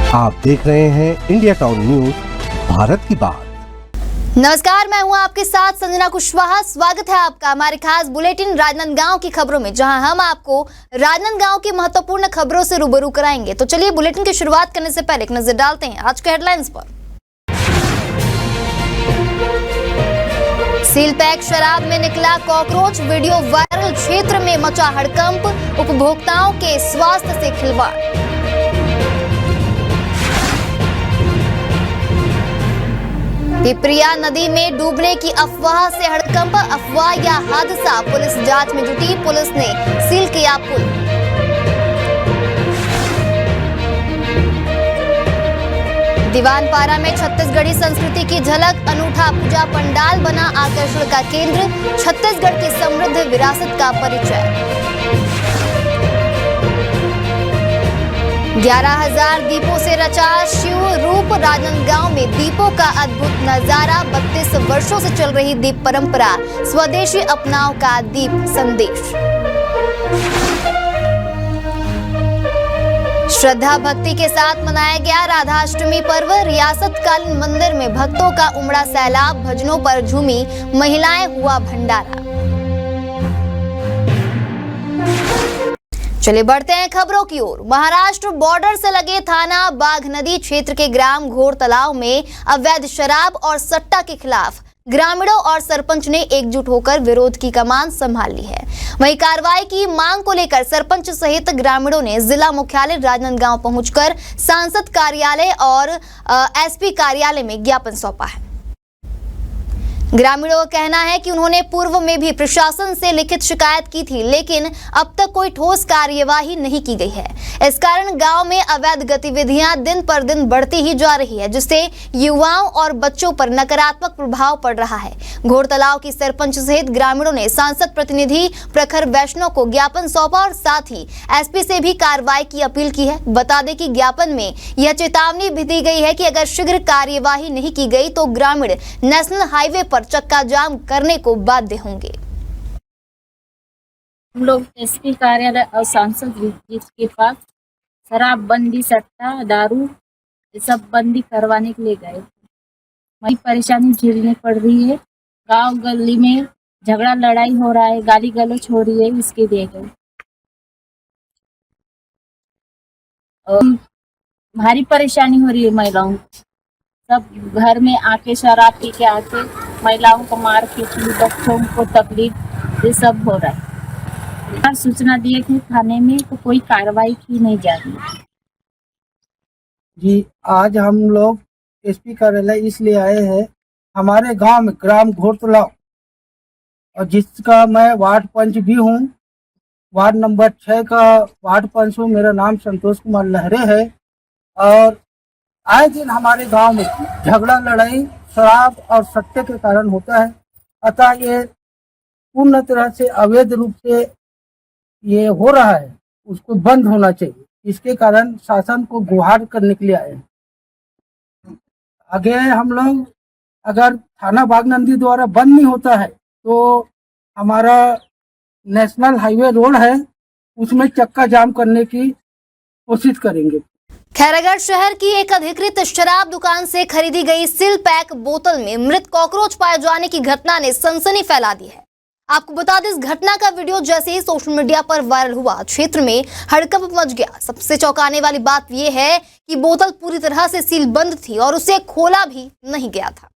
आप देख रहे हैं इंडिया टाउन न्यूज, भारत की बात। नमस्कार, मैं हूं आपके साथ संजना कुशवाहा। स्वागत है आपका हमारे खास बुलेटिन राजनांदगांव की खबरों में, जहां हम आपको राजनांदगांव की महत्वपूर्ण खबरों से रूबरू कराएंगे। तो चलिए बुलेटिन की शुरुआत करने से पहले एक नजर डालते हैं आज के हेडलाइंस पर। सील पैक शराब में निकला कॉकरोच, वीडियो वायरल, क्षेत्र में मचा हड़कंप, उपभोक्ताओं के स्वास्थ्य से खिलवाड़। पिपरिया नदी में डूबने की अफवाह से हड़कंप, अफवाह या हादसा, पुलिस जांच में जुटी, पुलिस ने सील किया पुल। दीवानपारा में छत्तीसगढ़ी संस्कृति की झलक, अनूठा पूजा पंडाल बना आकर्षण का केंद्र, छत्तीसगढ़ की समृद्ध विरासत का परिचय। 11,000 दीपों से रचा शिव रूप, राजनांदगांव में दीपों का अद्भुत नजारा, 32 वर्षों से चल रही दीप परंपरा, स्वदेशी अपनाओ का दीप संदेश। श्रद्धा भक्ति के साथ मनाया गया राधाष्टमी पर्व, रियासतकालीन मंदिर में भक्तों का उमड़ा सैलाब, भजनों पर झूमी महिलाएं, हुआ भंडारा। चलिए बढ़ते हैं खबरों की ओर। महाराष्ट्र बॉर्डर से लगे थाना बाघ नदी क्षेत्र के ग्राम घोर तालाब में अवैध शराब और सट्टा के खिलाफ ग्रामीणों और सरपंच ने एकजुट होकर विरोध की कमान संभाल ली है। वहीं कार्रवाई की मांग को लेकर सरपंच सहित ग्रामीणों ने जिला मुख्यालय राजनांदगांव पहुंचकर सांसद कार्यालय और एसपी कार्यालय में ज्ञापन सौंपा है। ग्रामीणों का कहना है कि उन्होंने पूर्व में भी प्रशासन से लिखित शिकायत की थी, लेकिन अब तक कोई ठोस कार्यवाही नहीं की गई है। इस कारण गांव में अवैध गतिविधियां दिन पर दिन बढ़ती ही जा रही है, जिससे युवाओं और बच्चों पर नकारात्मक प्रभाव पड़ रहा है। घोर तालाब की सरपंच सहित ग्रामीणों ने सांसद प्रतिनिधि प्रखर वैष्णव को ज्ञापन सौंपा और साथ ही एसपी से भी कार्रवाई की अपील की है। बता दें कि ज्ञापन में यह चेतावनी भी दी गई है कि अगर शीघ्र कार्यवाही नहीं की गई तो ग्रामीण नेशनल हाईवे पर चक्का जाम करने को बाध्य होंगे। हम लोग एसपी कार्यालय और सांसद जी के पास शराब बंदी, सट्टा, दारू ये सब बंदी करवाने के लिए गए थे। वही परेशानी झेलनी पड़ रही है। गांव गली में झगड़ा लड़ाई हो रहा है, गाली गलौज हो रही है, इसके लिए गए। और भारी परेशानी हो रही है महिलाओं को। सब घर में आके शराब पी के आके महिलाओं को मार पीट, बच्चों को तकलीफ, ये सब हो रहा है। सूचना दिए थे थाने में तो कोई कार्रवाई की नहीं जा रही जी। आज हम लोग एसपी कार्यालय इसलिए आए हैं, हमारे गांव में ग्राम घोर तालाब और जिसका मैं वार्ड पंच भी हूं, वार्ड नंबर 6 का वार्ड पंच हूं। मेरा नाम संतोष कुमार लहरे है और आए दिन हमारे गांव में झगड़ा लड़ाई शराब और सट्टे के कारण होता है। अतः ये पूर्ण तरह से अवैध रूप से ये हो रहा है, उसको बंद होना चाहिए। इसके कारण शासन को गुहार करने के लिए आए हैं। आगे हम लोग अगर थाना बागनंदी द्वारा बंद नहीं होता है तो हमारा नेशनल हाईवे रोड है, उसमें चक्का जाम करने की कोशिश करेंगे। खैरागढ़ शहर की एक अधिकृत शराब दुकान से खरीदी गई सील पैक बोतल में मृत कॉकरोच पाए जाने की घटना ने सनसनी फैला दी है। आपको बता दें, इस घटना का वीडियो जैसे ही सोशल मीडिया पर वायरल हुआ, क्षेत्र में हड़कंप मच गया। सबसे चौंकाने वाली बात यह है कि बोतल पूरी तरह से सील बंद थी और उसे खोला भी नहीं गया था।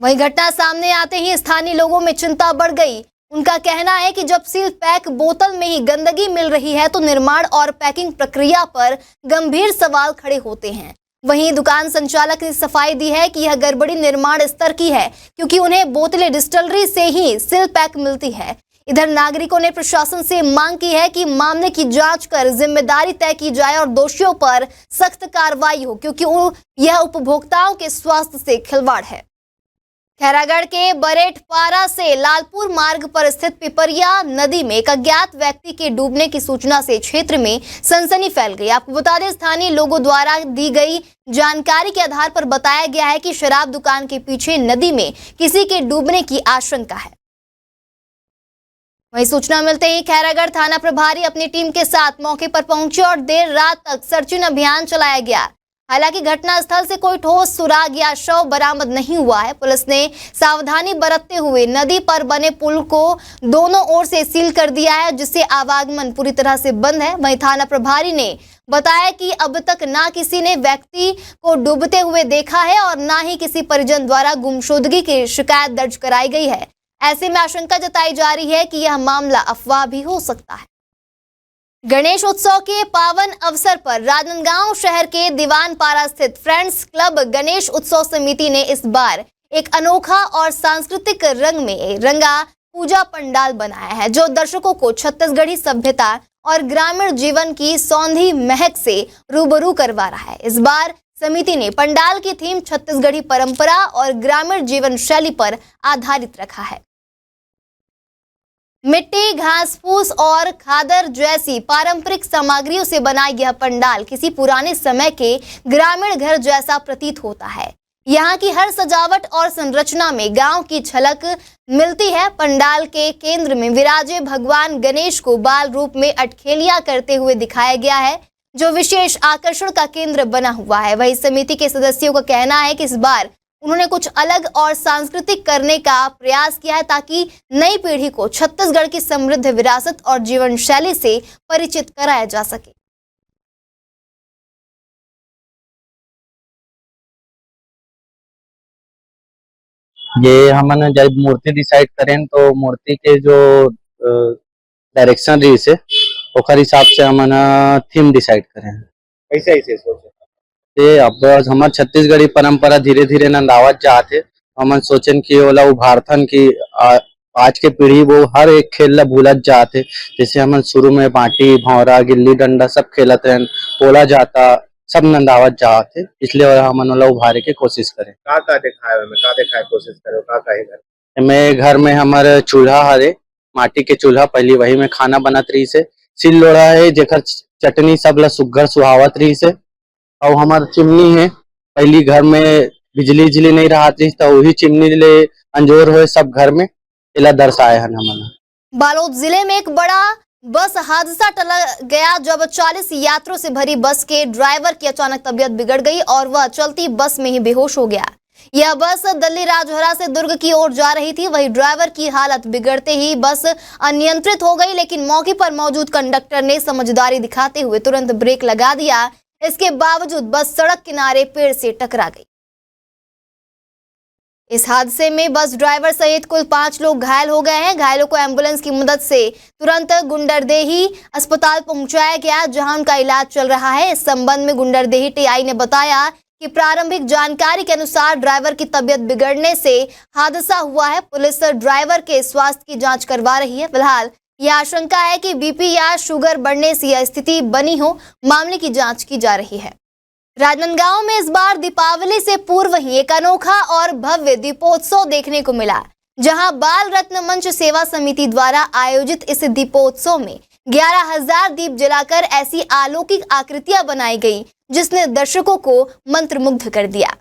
वहीं घटना सामने आते ही स्थानीय लोगों में चिंता बढ़ गई। उनका कहना है कि जब सील पैक बोतल में ही गंदगी मिल रही है तो निर्माण और पैकिंग प्रक्रिया पर गंभीर सवाल खड़े होते हैं। वहीं दुकान संचालक ने सफाई दी है कि यह गड़बड़ी निर्माण स्तर की है, क्योंकि उन्हें बोतलें डिस्टिलरी से ही सील पैक मिलती है। इधर नागरिकों ने प्रशासन से मांग की है कि मामले की जांच कर जिम्मेदारी तय की जाए और दोषियों पर सख्त कार्रवाई हो, क्योंकि यह उपभोक्ताओं के स्वास्थ्य से खिलवाड़ है। खैरागढ़ के बरेठपारा से लालपुर मार्ग पर स्थित पिपरिया नदी में एक अज्ञात व्यक्ति के डूबने की सूचना से क्षेत्र में सनसनी फैल गई। आपको बता दें, स्थानीय लोगों द्वारा दी गई जानकारी के आधार पर बताया गया है कि शराब दुकान के पीछे नदी में किसी के डूबने की आशंका है। वहीं सूचना मिलते ही खैरागढ़ थाना प्रभारी अपनी टीम के साथ मौके पर पहुंचे और देर रात तक सर्चिंग अभियान चलाया गया। हालांकि घटनास्थल से कोई ठोस सुराग या शव बरामद नहीं हुआ है। पुलिस ने सावधानी बरतते हुए नदी पर बने पुल को दोनों ओर से सील कर दिया है, जिससे आवागमन पूरी तरह से बंद है। वहीं थाना प्रभारी ने बताया कि अब तक ना किसी ने व्यक्ति को डूबते हुए देखा है और ना ही किसी परिजन द्वारा गुमशुदगी की शिकायत दर्ज कराई गई है। ऐसे में आशंका जताई जा रही है कि यह मामला अफवाह भी हो सकता है। गणेश उत्सव के पावन अवसर पर राजनांदगांव शहर के दीवानपारा स्थित फ्रेंड्स क्लब गणेश उत्सव समिति ने इस बार एक अनोखा और सांस्कृतिक रंग में रंगा पूजा पंडाल बनाया है, जो दर्शकों को छत्तीसगढ़ी सभ्यता और ग्रामीण जीवन की सौंधी महक से रूबरू करवा रहा है। इस बार समिति ने पंडाल की थीम छत्तीसगढ़ी परंपरा और ग्रामीण जीवन शैली पर आधारित रखा है। मिट्टी, घास फूस और खादर जैसी पारंपरिक सामग्रियों से बना यह पंडाल किसी पुराने समय के ग्रामीण घर जैसा प्रतीत होता है। यहाँ की हर सजावट और संरचना में गांव की झलक मिलती है। पंडाल के केंद्र में विराजे भगवान गणेश को बाल रूप में अटखेलियां करते हुए दिखाया गया है, जो विशेष आकर्षण का केंद्र बना हुआ है। वही समिति के सदस्यों का कहना है कि इस बार उन्होंने कुछ अलग और सांस्कृतिक करने का प्रयास किया है, ताकि नई पीढ़ी को छत्तीसगढ़ की समृद्ध विरासत और जीवन शैली से परिचित कराया जा सके। ये हमने जब मूर्ति डिसाइड करें तो मूर्ति के जो डायरेक्शन रही से ओकर हिसाब से हमने थीम डिसाइड करें। कैसे ऐसे सोचे ये अब हमार छत्तीसगढ़ी परंपरा धीरे धीरे नंदावत जाते, हमन सोचन कि ओला उभारथन कि आज के पीढ़ी वो हर एक खेल ला भूलत जाते। जैसे हमन शुरू में बाटी, भौरा, गिल्ली डंडा सब खेलत रहन, पोला जाता, सब नंदावत जाते, इसलिए हमन ओला उभारे के कोशिश करें। का दिखाए कोशिश करो का है घर मैं घर में हमारे चूल्हा हरे, माटी के चूल्हा, पहली वही में खाना बनत रही से। सिल लोढ़ा है जेकर चटनी सब ला सुग्घर सुहावत रही से। और हमार चिमनी है, पहली घर में बिजली नहीं रहत रही तो वही चिमनी ले अंजोर हुए सब घर में, इला दर्शाए हन हमन। बालोद जिले में एक बड़ा बस हादसा टला गया, जब 40 यात्रियों से भरी बस के ड्राइवर की अचानक तबीयत बिगड़ गई और वह चलती बस में ही बेहोश हो गया। यह बस दिल्ली राजहरा से दुर्ग की ओर जा रही थी। वही ड्राइवर की हालत बिगड़ते ही बस अनियंत्रित हो गई, लेकिन मौके पर मौजूद कंडक्टर ने समझदारी दिखाते हुए तुरंत ब्रेक लगा दिया। इसके बावजूद बस सड़क किनारे पेड़ से टकरा गई। इस हादसे में बस ड्राइवर सहित कुल 5 लोग घायल हो गए हैं। घायलों को एम्बुलेंस की मदद से तुरंत गुंडरदेही अस्पताल पहुंचाया गया, जहां उनका इलाज चल रहा है। इस संबंध में गुंडरदेही टीआई ने बताया कि प्रारंभिक जानकारी के अनुसार ड्राइवर की तबीयत बिगड़ने से हादसा हुआ है। पुलिस ड्राइवर के स्वास्थ्य की जांच करवा रही है। फिलहाल यह आशंका है कि बीपी या शुगर बढ़ने से यह स्थिति बनी हो। मामले की जांच की जा रही है। राजनांदगांव में इस बार दीपावली से पूर्व ही एक अनोखा और भव्य दीपोत्सव देखने को मिला, जहां बाल रत्न मंच सेवा समिति द्वारा आयोजित इस दीपोत्सव में 11,000 दीप जलाकर ऐसी अलौकिक आकृतियां बनाई गई, जिसने दर्शकों को मंत्रमुग्ध कर दिया।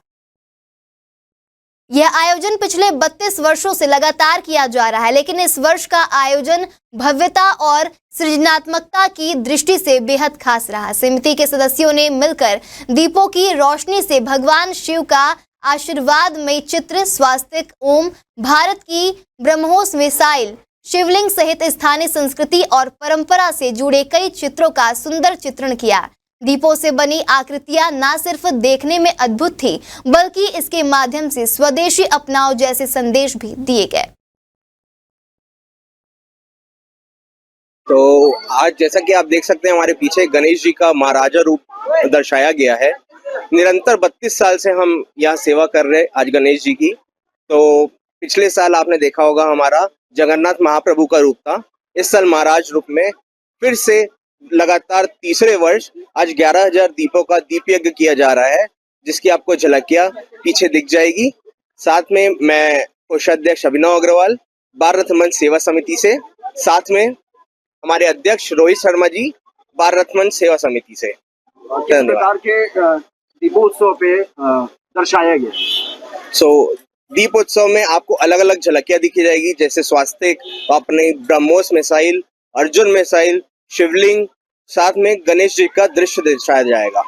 यह आयोजन पिछले 32 वर्षों से लगातार किया जा रहा है, लेकिन इस वर्ष का आयोजन भव्यता और सृजनात्मकता की दृष्टि से बेहद खास रहा। समिति के सदस्यों ने मिलकर दीपों की रोशनी से भगवान शिव का आशीर्वादमय चित्र, स्वास्तिक, ओम, भारत की ब्रह्मोस मिसाइल, शिवलिंग सहित स्थानीय संस्कृति और परंपरा से जुड़े कई चित्रों का सुंदर चित्रण किया। दीपों से बनी आकृतियां न सिर्फ देखने में अद्भुत थी, बल्कि इसके माध्यम से स्वदेशी अपनाओ जैसे संदेश भी दिए गए। तो आज जैसा कि आप देख सकते हैं हमारे पीछे गणेश जी का महाराजा रूप दर्शाया गया है। निरंतर 32 साल से हम यहाँ सेवा कर रहे हैं आज गणेश जी की। तो पिछले साल आपने देखा होगा हमारा जगन्नाथ महाप्रभु का रूप था। इस साल महाराज रूप में फिर से लगातार तीसरे वर्ष आज 11,000 दीपों का दीप यज्ञ किया जा रहा है, जिसकी आपको झलकियां पीछे दिख जाएगी। साथ में मैं कोषाध्यक्ष अभिनव अग्रवाल बाल रत्न मंच सेवा समिति से, साथ में हमारे अध्यक्ष रोहित शर्मा जी बाल रत्न मंच सेवा समिति से। किस प्रकार के दीपोत्सव पे दर्शाया गया? दीपोत्सव में आपको अलग अलग झलकियां दिखी जाएगी, जैसे स्वास्तिक, अपने ब्रह्मोस मिसाइल, अर्जुन मिसाइल, शिवलिंग, साथ में गणेश जी का दृश्य दर्शाया जाएगा।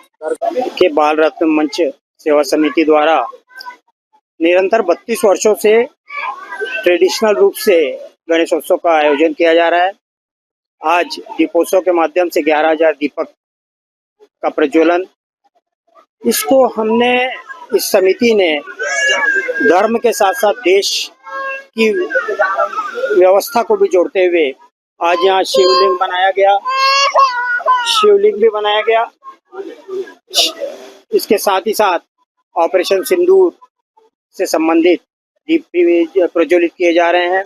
के बाल रत्न मंच सेवा समिति द्वारा निरंतर 32 वर्षों से ट्रेडिशनल रूप से गणेशोत्सव का आयोजन किया जा रहा है। आज दीपोत्सव के माध्यम से 11,000 दीपक का प्रज्वलन, इसको हमने, इस समिति ने धर्म के साथ साथ देश की व्यवस्था को भी जोड़ते हुए आज यहाँ शिवलिंग भी बनाया गया। इसके साथ ही साथ ऑपरेशन सिंदूर से संबंधित दीप भी प्रज्वलित किए जा रहे हैं।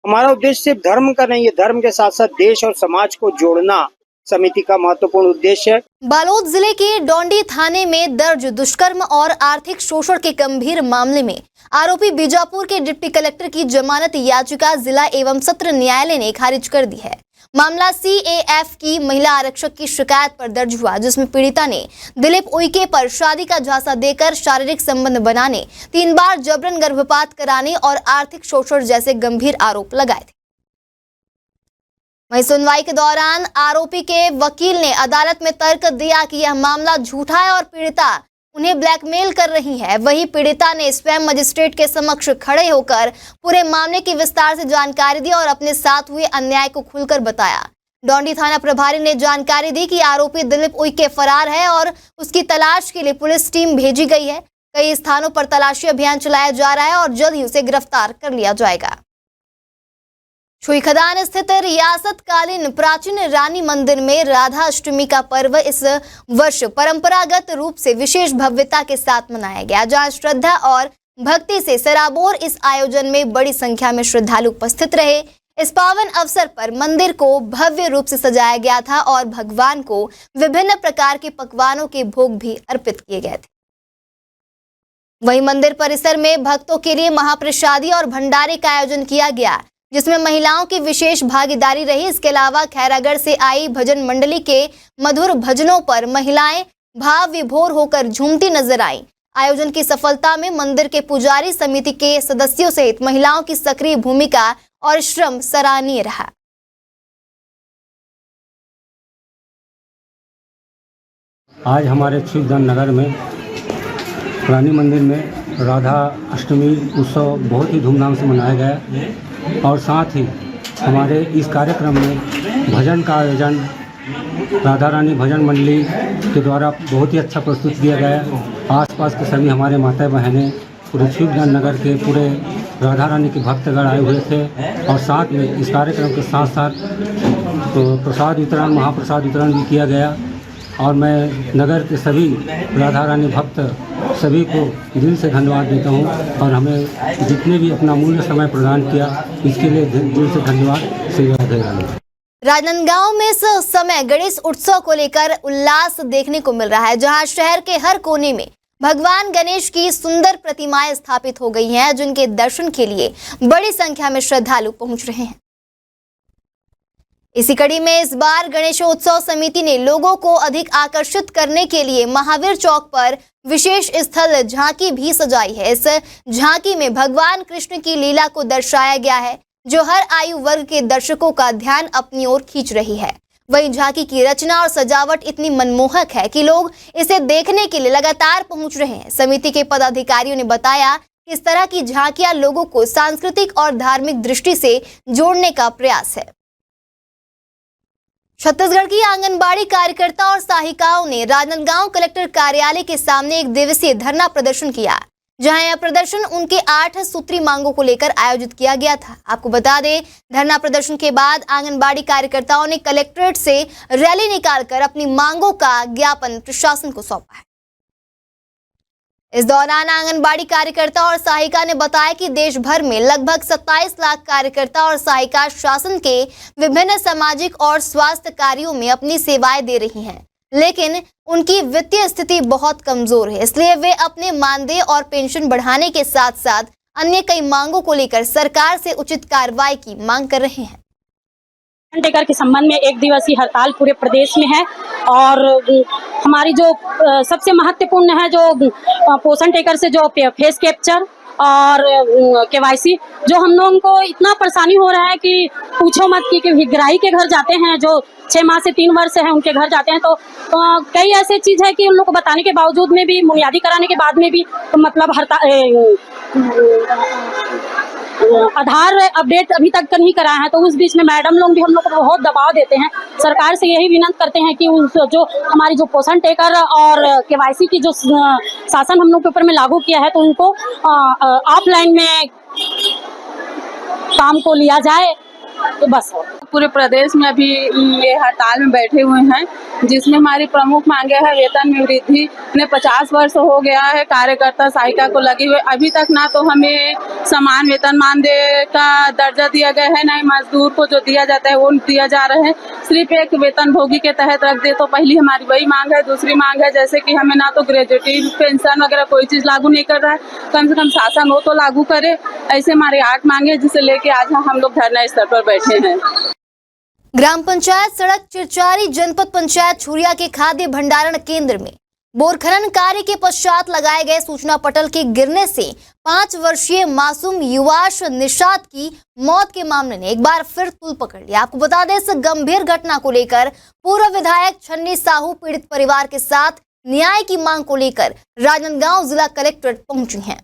हमारा उद्देश्य सिर्फ धर्म का नहीं है, धर्म के साथ साथ देश और समाज को जोड़ना समिति का महत्वपूर्ण उद्देश्य है। बालोद जिले के डोंडी थाने में दर्ज दुष्कर्म और आर्थिक शोषण के गंभीर मामले में आरोपी बीजापुर के डिप्टी कलेक्टर की जमानत याचिका जिला एवं सत्र न्यायालय ने खारिज कर दी है। मामला CAF की महिला आरक्षक की शिकायत पर दर्ज हुआ, जिसमें पीड़िता ने दिलीप उइके पर शादी का झांसा देकर शारीरिक संबंध बनाने, 3 बार जबरन गर्भपात कराने और आर्थिक शोषण जैसे गंभीर आरोप लगाए थे। वहीं सुनवाई के दौरान आरोपी के वकील ने अदालत में तर्क दिया कि यह मामला झूठा है और पीड़िता उन्हें ब्लैकमेल कर रही है। वहीं पीड़िता ने स्वयं मजिस्ट्रेट के समक्ष खड़े होकर पूरे मामले की विस्तार से जानकारी दी और अपने साथ हुए अन्याय को खुलकर बताया। डोंडी थाना प्रभारी ने जानकारी दी कि आरोपी दिलीप उइके फरार है और उसकी तलाश के लिए पुलिस टीम भेजी गई है। कई स्थानों पर तलाशी अभियान चलाया जा रहा है और जल्द ही उसे गिरफ्तार कर लिया जाएगा। छुई खदान स्थित रियासतकालीन प्राचीन रानी मंदिर में राधा अष्टमी का पर्व इस वर्ष परंपरागत रूप से विशेष भव्यता के साथ मनाया गया, जहां श्रद्धा और भक्ति से सराबोर इस आयोजन में बड़ी संख्या में श्रद्धालु उपस्थित रहे। इस पावन अवसर पर मंदिर को भव्य रूप से सजाया गया था और भगवान को विभिन्न प्रकार के पकवानों के भोग भी अर्पित किए गए थे। वहीं मंदिर परिसर में भक्तों के लिए महाप्रसादी और भंडारे का आयोजन किया गया, जिसमें महिलाओं की विशेष भागीदारी रही। इसके अलावा खैरागढ़ से आई भजन मंडली के मधुर भजनों पर महिलाएं भाव विभोर होकर झूमती नजर आईं। आयोजन की सफलता में मंदिर के पुजारी समिति के सदस्यों सहित महिलाओं की सक्रिय भूमिका और श्रम सराहनीय रहा। आज हमारे छुईखदान नगर में रानी मंदिर में राधा अष्टमी उत्सव बहुत ही धूमधाम से मनाया गया और साथ ही हमारे इस कार्यक्रम में भजन का आयोजन राधा रानी भजन मंडली के द्वारा बहुत ही अच्छा प्रस्तुत किया गया। आसपास के सभी हमारे माता बहनें पूरे छुईखदान नगर के पूरे राधा रानी के भक्तगण आए हुए थे और साथ में इस कार्यक्रम के साथ साथ तो प्रसाद वितरण, महाप्रसाद वितरण भी किया गया और मैं नगर के सभी राधा रानी भक्त सभी को दिल से धन्यवाद देता हूं और हमें जितने भी अपना मूल्य समय प्रदान किया इसके लिए दिल से धन्यवाद दे रहा हूं। राजनांदगांव में इस समय गणेश उत्सव को लेकर उल्लास देखने को मिल रहा है, जहां शहर के हर कोने में भगवान गणेश की सुंदर प्रतिमाएं स्थापित हो गई हैं, जिनके दर्शन के लिए बड़ी संख्या में श्रद्धालु पहुंच रहे हैं। इसी कड़ी में इस बार गणेशोत्सव समिति ने लोगों को अधिक आकर्षित करने के लिए महावीर चौक पर विशेष स्थल झांकी भी सजाई है। इस झांकी में भगवान कृष्ण की लीला को दर्शाया गया है, जो हर आयु वर्ग के दर्शकों का ध्यान अपनी ओर खींच रही है। वहीं झांकी की रचना और सजावट इतनी मनमोहक है कि लोग इसे देखने के लिए लगातार पहुंच रहे हैं। समिति के पदाधिकारियों ने बताया कि इस तरह की झांकियां लोगों को सांस्कृतिक और धार्मिक दृष्टि से जोड़ने का प्रयास है। छत्तीसगढ़ की आंगनबाड़ी कार्यकर्ता और सहायिकाओं ने राजनांदगांव कलेक्टर कार्यालय के सामने 1 दिवसीय धरना प्रदर्शन किया, जहां यह प्रदर्शन उनके 8 सूत्री मांगों को लेकर आयोजित किया गया था। आपको बता दें, धरना प्रदर्शन के बाद आंगनबाड़ी कार्यकर्ताओं ने कलेक्ट्रेट से रैली निकालकर अपनी मांगों का ज्ञापन प्रशासन को सौंपा है। इस दौरान आंगनबाड़ी कार्यकर्ता और सहायिका ने बताया कि देश भर में लगभग 27 लाख कार्यकर्ता और सहायिका शासन के विभिन्न सामाजिक और स्वास्थ्य कार्यों में अपनी सेवाएं दे रही हैं, लेकिन उनकी वित्तीय स्थिति बहुत कमजोर है। इसलिए वे अपने मानदेय और पेंशन बढ़ाने के साथ साथ अन्य कई मांगों को लेकर सरकार से उचित कार्रवाई की मांग कर रहे हैं। टेकर के संबंध में 1 दिवसीय हड़ताल पूरे प्रदेश में है और हमारी जो सबसे महत्वपूर्ण है, जो पोषण टेकर से जो फेस कैप्चर और केवाईसी, जो हम लोगों को इतना परेशानी हो रहा है कि पूछो मत कि हितग्राही के घर जाते हैं जो 6 माह से 3 वर्ष है उनके घर जाते हैं तो कई ऐसे चीज है कि उन लोग को बताने के बावजूद में भी, बुनियादी कराने के बाद में भी तो मतलब आधार अपडेट अभी तक नहीं कराया है। तो उस बीच में मैडम लोग भी हम लोग को बहुत दबाव देते हैं। सरकार से यही विनती करते हैं कि उस जो हमारी जो पोषण टेकर और केवाईसी की जो शासन हम लोग के ऊपर में लागू किया है तो उनको ऑफलाइन में काम को लिया जाए तो बस। पूरे प्रदेश में अभी ये हड़ताल में बैठे हुए हैं, जिसमें हमारी प्रमुख मांगे है वेतन में वृद्धि। ने 50 वर्ष हो गया है कार्यकर्ता सहायिका को लगे हुए, अभी तक ना तो हमें समान वेतन मानदेय का दर्जा दिया गया है, ना ही मजदूर को जो दिया जाता है वो दिया जा रहा है। सिर्फ एक वेतन भोगी के तहत रख दे। तो पहली हमारी वही मांग है। दूसरी मांग है जैसे कि हमें ना तो ग्रेजुएटी पेंशन वगैरह कोई चीज लागू नहीं कर रहा है, कम से कम शासन हो तो लागू करे। ऐसे हमारी 8 मांगे जिसे लेके आज हम लोग धरना स्थल पर बैठे हैं। ग्राम पंचायत सड़क चिरचारी जनपद पंचायत छुरिया के खाद्य भंडारण केंद्र में बोर खनन कार्य के पश्चात लगाए गए सूचना पटल के गिरने से 5 वर्षीय मासूम युवाश निषाद की मौत के मामले ने एक बार फिर तूल पकड़ लिया। आपको बता दें, इस गंभीर घटना को लेकर पूर्व विधायक छन्नी साहू पीड़ित परिवार के साथ न्याय की मांग को लेकर राजनांदगांव जिला कलेक्ट्रेट पहुंची हैं।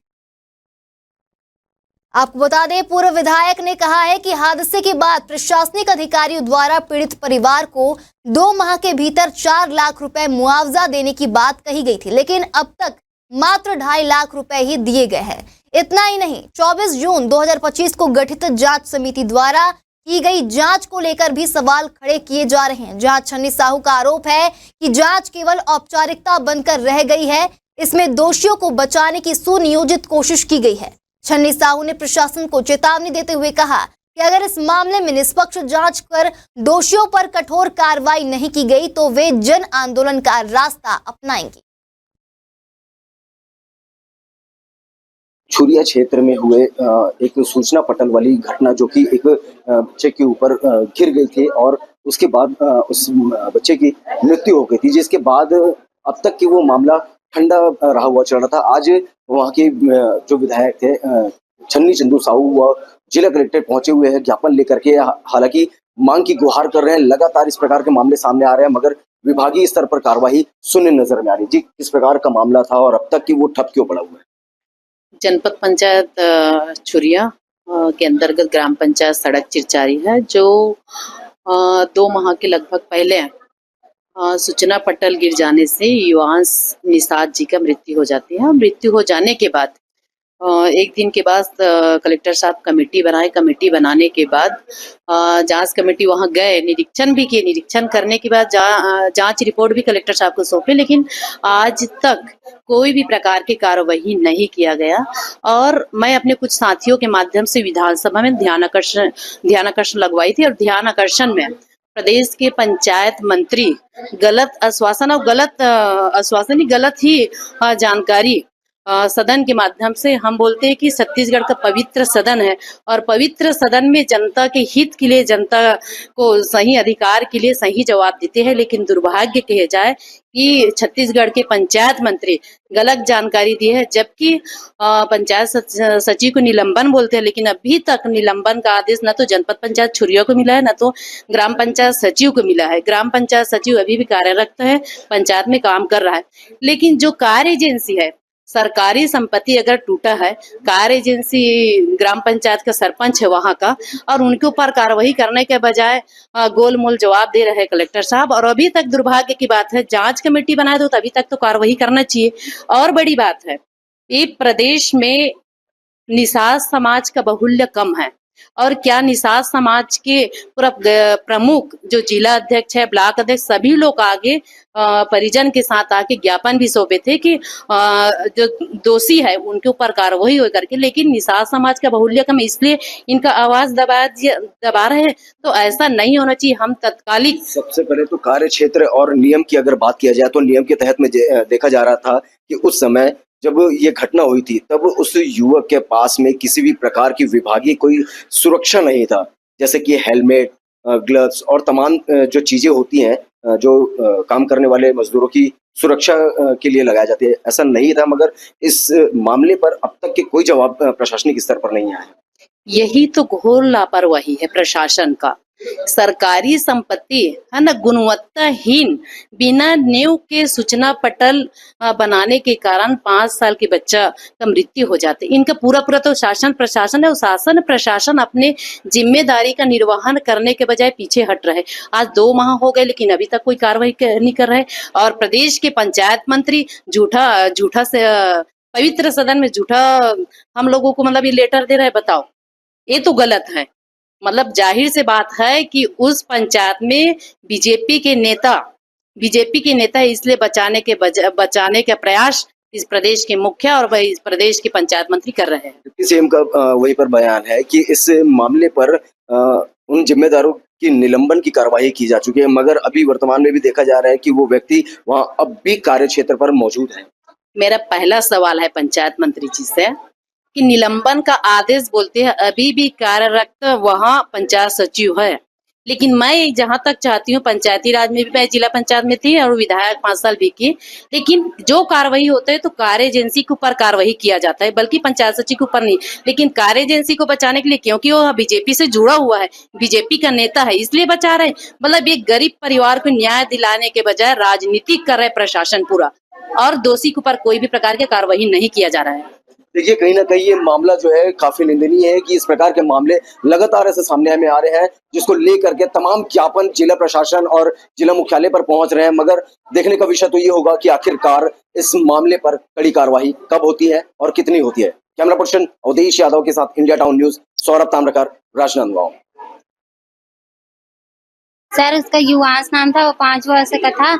आपको बता दें, पूर्व विधायक ने कहा है कि हादसे के बाद प्रशासनिक अधिकारियों द्वारा पीड़ित परिवार को 2 माह के भीतर 4 लाख रुपए मुआवजा देने की बात कही गई थी, लेकिन अब तक मात्र 2.5 लाख रुपए ही दिए गए हैं। इतना ही नहीं, 24 जून 2025 को गठित जांच समिति द्वारा की गई जांच को लेकर भी सवाल खड़े किए जा रहे हैं। जहां छन्नी साहू का आरोप है कि जांच केवल औपचारिकता बनकर रह गई है, इसमें दोषियों को बचाने की सुनियोजित कोशिश की गई है। छन्नी साहू ने प्रशासन को चेतावनी देते हुए कहा कि अगर इस मामले में निष्पक्ष जांच कर दोषियों पर कठोर कार्रवाई नहीं की गई तो वे जन आंदोलन का रास्ता अपनाएंगे। छुरिया क्षेत्र में हुए एक सूचना पटल वाली घटना, जो कि एक बच्चे के ऊपर गिर गई थी और उसके बाद उस बच्चे की मृत्यु हो गई थी, जिसके बाद अब तक की वो मामला ठंडा रहा हुआ चल रहा था। आज वहाँ के जो विधायक थे छन्नी चंदू साहू व जिला कलेक्टर पहुंचे हुए हैं ज्ञापन लेकर के। हालांकि मांग की गुहार कर रहे हैं। लगातार इस प्रकार के मामले सामने आ रहे हैं, मगर विभागीय स्तर पर कार्रवाई शून्य नजर में आ रही। जी, किस प्रकार का मामला था और अब तक की वो ठप क्यों पड़ा हुआ है? जनपद पंचायत छुरिया के अंतर्गत ग्राम पंचायत सड़क चिरचारी है, जो 2 माह के लगभग पहले सूचना पटल गिर जाने से युवांश निषाद जी का मृत्यु हो जाती है। मृत्यु हो जाने के बाद 1 दिन के बाद कलेक्टर साहब कमेटी बनाए। कमेटी बनाने के बाद जांच कमेटी वहां गए, निरीक्षण भी किए। निरीक्षण करने के बाद जांच रिपोर्ट भी कलेक्टर साहब को सौंपे, लेकिन आज तक कोई भी प्रकार की कार्रवाई नहीं किया गया। और मैं अपने कुछ साथियों के माध्यम से विधानसभा में ध्यान आकर्षण लगवाई थी, और ध्यान आकर्षण में प्रदेश के पंचायत मंत्री गलत आश्वासन और गलत ही जानकारी सदन के माध्यम से, हम बोलते हैं कि छत्तीसगढ़ का पवित्र सदन है और पवित्र सदन में जनता के हित के लिए, जनता को सही अधिकार के लिए सही जवाब देते हैं। लेकिन दुर्भाग्य कहे जाए कि छत्तीसगढ़ के पंचायत मंत्री गलत जानकारी दी है, जबकि पंचायत सचिव को निलंबन बोलते हैं, लेकिन अभी तक निलंबन का आदेश न तो जनपद पंचायत छुरिया को मिला है, न तो ग्राम पंचायत सचिव को मिला है। ग्राम पंचायत सचिव अभी भी कार्यरत है, पंचायत में काम कर रहा है, लेकिन जो कार्य एजेंसी है, सरकारी संपत्ति अगर टूटा है, कार्य एजेंसी ग्राम पंचायत का सरपंच है वहां का, और उनके ऊपर कार्रवाई करने के बजाय गोलमोल जवाब दे रहे हैं कलेक्टर साहब। और अभी तक दुर्भाग्य की बात है, जांच कमेटी बनाए तो अभी तक तो कार्रवाई करना चाहिए। और बड़ी बात है, ये प्रदेश में निषाद समाज का बाहुल्य कम है, और क्या निषाद समाज के पूरा प्रमुख जो जिला अध्यक्ष है, ब्लॉक अध्यक्ष, सभी लोग आगे परिजन के साथ आके ज्ञापन भी सौंपे थे कि जो दोषी है उनके ऊपर कार्रवाई हो करके, लेकिन निषाद समाज का बाहुल्य कम, इसलिए इनका आवाज दबा रहे हैं। तो ऐसा नहीं होना चाहिए। हम तत्कालिक, सबसे पहले तो कार्य क्षेत्र और नियम की अगर बात किया जाए तो नियम के तहत में देखा जा रहा था कि उस समय जब ये घटना हुई थी तब उस युवक के पास में किसी भी प्रकार की विभागीय कोई सुरक्षा नहीं था, जैसे कि हेलमेट, ग्लव्स और तमाम जो चीजें होती हैं जो काम करने वाले मजदूरों की सुरक्षा के लिए लगाए जाते हैं, ऐसा नहीं था, मगर इस मामले पर अब तक के कोई जवाब प्रशासनिक स्तर पर नहीं आया। यही तो घोर लापरवाही है प्रशासन का। सरकारी संपत्ति है ना, गुणवत्ताहीन बिना नींव के सूचना पटल बनाने के कारण 5 साल के बच्चा का मृत्यु हो जाती है। इनका पूरा तो शासन प्रशासन है, और शासन प्रशासन अपने जिम्मेदारी का निर्वहन करने के बजाय पीछे हट रहे। आज 2 माह हो गए लेकिन अभी तक कोई कार्रवाई नहीं कर रहे, और प्रदेश के पंचायत मंत्री झूठा से पवित्र सदन में झूठा हम लोगों को मतलब ये लेटर दे रहे हैं। बताओ, ये तो गलत है। मतलब जाहिर से बात है कि उस पंचायत में बीजेपी के नेता इसलिए बचाने का प्रयास इस प्रदेश के मुखिया और इस प्रदेश के पंचायत मंत्री कर रहे हैं। सीएम का वही पर बयान है कि इस मामले पर उन जिम्मेदारों की निलंबन की कार्रवाई की जा चुकी है, मगर अभी वर्तमान में भी देखा जा रहा है कि वो व्यक्ति वहां अब भी कार्य क्षेत्र पर मौजूद है। मेरा पहला सवाल है पंचायत मंत्री जी से कि निलंबन का आदेश बोलते हैं, अभी भी कार्यरत वहाँ पंचायत सचिव है, लेकिन मैं जहाँ तक चाहती हूँ, पंचायती राज में भी मैं जिला पंचायत में थी और विधायक 5 साल भी की, लेकिन जो कार्रवाई होता है तो कार्य एजेंसी के ऊपर कार्रवाई किया जाता है, बल्कि पंचायत सचिव के ऊपर नहीं। लेकिन कार्य एजेंसी को बचाने के लिए, क्योंकि वो बीजेपी से जुड़ा हुआ है, बीजेपी का नेता है, इसलिए बचा रहे। मतलब एक गरीब परिवार को न्याय दिलाने के बजाय राजनीति कर रहे प्रशासन पूरा, और दोषी के ऊपर कोई भी प्रकार की कार्रवाई नहीं किया जा रहा है। देखिए, कहीं ना कहीं ये मामला जो है काफी निंदनीय है कि इस प्रकार के मामले लगातार ऐसे सामने में आ रहे हैं, जिसको लेकर के तमाम ज्ञापन जिला प्रशासन और जिला मुख्यालय पर पहुंच रहे हैं, मगर देखने का विषय तो ये होगा कि आखिरकार इस मामले पर कड़ी कार्रवाई कब होती है और कितनी होती है। कैमरा पर्सन अवधेश यादव के साथ India town news, Saurabh Tamrakar, Rajnandgaon. Sir, उसका युवांश नाम था, वो 5 वर्ष का था,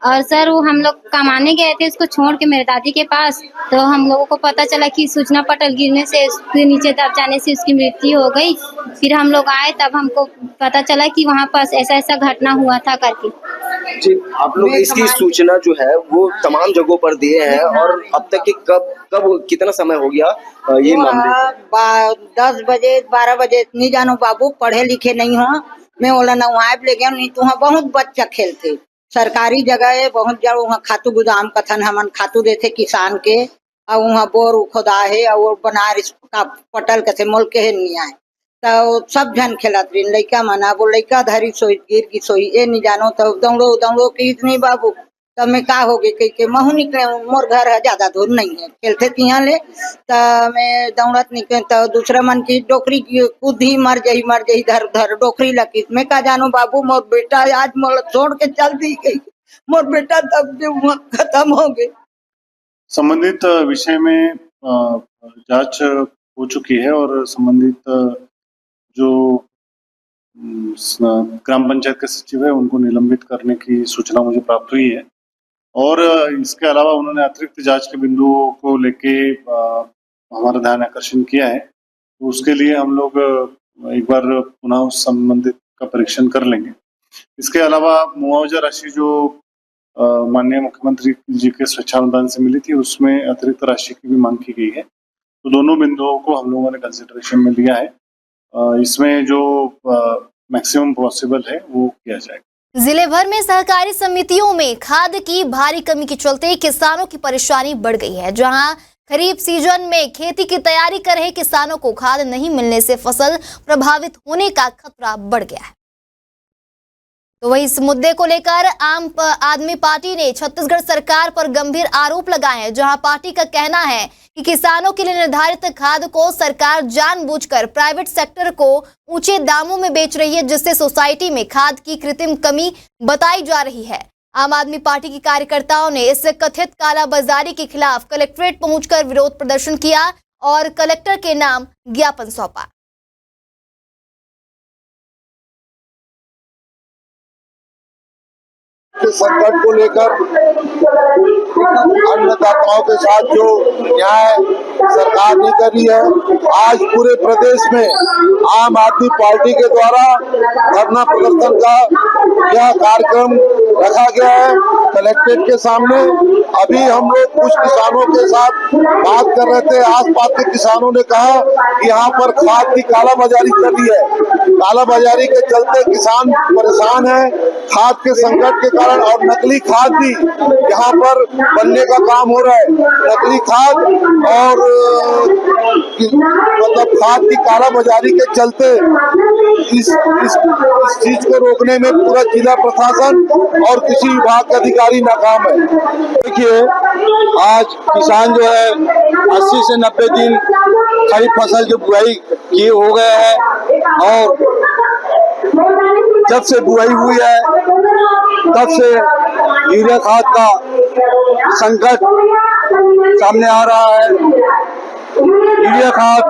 और सर वो हम लोग कमाने गए थे उसको छोड़ के मेरे दादी के पास। तो हम लोगों को पता चला कि सूचना पटल गिरने से, उसके नीचे दब जाने से उसकी मृत्यु हो गई। फिर हम लोग आए, तब हमको पता चला कि वहाँ पास ऐसा घटना हुआ था करके। जी, आप लोग इसकी सूचना जो है वो तमाम जगहों पर दिए हैं, और अब तक की कब कितना समय हो गया ये मामले? 10 बजे 12 बजे नहीं जानो बाबू, पढ़े लिखे नहीं हो, मैं बोला ना वहाँ ले गया, नहीं तो वहाँ बहुत बच्चा खेलते, सरकारी जगह है, बहुत जड़ वहाँ खातू गोदाम कथन हमन खातू देते किसान के, और वहाँ बोर खुदा है, और बनारस का पटल के मोल के नहीं आए, तो सब जन खेलत रही लड़का मना, वो लड़का धरी सोई गिर की सोई, ये नहीं जानो तो दौड़ो की इतनी बाबू, तब मैं का हो गई कही के महू निकले, मोर घर है ज्यादा दूर नहीं है, खेलते यहाँ ले, तो मैं दौड़त निकले, तो दूसरा मन की डोकरी कूद ही मर जाही धर डोकरी लगी, मैं का जानो बाबू, मोर बेटा आज मोर छोड़ के चल दी गई, मोर बेटा तब जो खत्म हो गए। संबंधित विषय में जांच हो चुकी है, और संबंधित जो ग्राम पंचायत के सचिव है उनको निलंबित करने की सूचना मुझे प्राप्त हुई है, और इसके अलावा उन्होंने अतिरिक्त जांच के बिंदुओं को लेके हमारा ध्यान आकर्षण किया है, तो उसके लिए हम लोग एक बार पुनः उस संबंधित का परीक्षण कर लेंगे। इसके अलावा मुआवजा राशि जो माननीय मुख्यमंत्री जी के स्वच्छानुदान से मिली थी, उसमें अतिरिक्त राशि की भी मांग की गई है, तो दोनों बिंदुओं को हम लोगों ने कंसिडरेशन में लिया है। इसमें जो मैक्सिमम पॉसिबल है वो किया जाएगा। जिले भर में सहकारी समितियों में खाद की भारी कमी के चलते किसानों की परेशानी बढ़ गई है। जहां खरीफ सीजन में खेती की तैयारी कर रहे किसानों को खाद नहीं मिलने से फसल प्रभावित होने का खतरा बढ़ गया है। तो वही इस मुद्दे को लेकर आम आदमी पार्टी ने छत्तीसगढ़ सरकार पर गंभीर आरोप लगाए हैं। जहां पार्टी का कहना है कि किसानों के लिए निर्धारित खाद को सरकार जानबूझकर प्राइवेट सेक्टर को ऊंचे दामों में बेच रही है, जिससे सोसाइटी में खाद की कृत्रिम कमी बताई जा रही है। आम आदमी पार्टी के कार्यकर्ताओं ने इस कथित कालाबाजारी के खिलाफ कलेक्ट्रेट पहुंचकर विरोध प्रदर्शन किया और कलेक्टर के नाम ज्ञापन सौंपा। संकट को लेकर अन्नदाताओं के साथ जो न्याय सरकार नहीं कर रही है। आज पूरे प्रदेश में आम आदमी पार्टी के द्वारा धरना प्रदर्शन का यह कार्यक्रम रखा गया है कलेक्ट्रेट के सामने। अभी हम लोग कुछ किसानों के साथ बात कर रहे थे। आसपास के किसानों ने कहा कि यहाँ पर खाद की कालाबाजारी कर रही है। कालाबाजारी के चलते किसान परेशान है खाद के संकट के कारण, और नकली खाद भी यहाँ पर बनने का काम हो रहा है। नकली खाद और मतलब खाद की कालाबाजारी के चलते इस चीज को रोकने में पूरा जिला प्रशासन और कृषि विभाग के अधिकारी नाकाम है। देखिए आज किसान जो है 80 से 90 दिन खरीफ फसल की बुआई किए हो गए हैं, और जब से बुआई हुई है तब से यूरिया खाद का संकट सामने आ रहा है। यूरिया खाद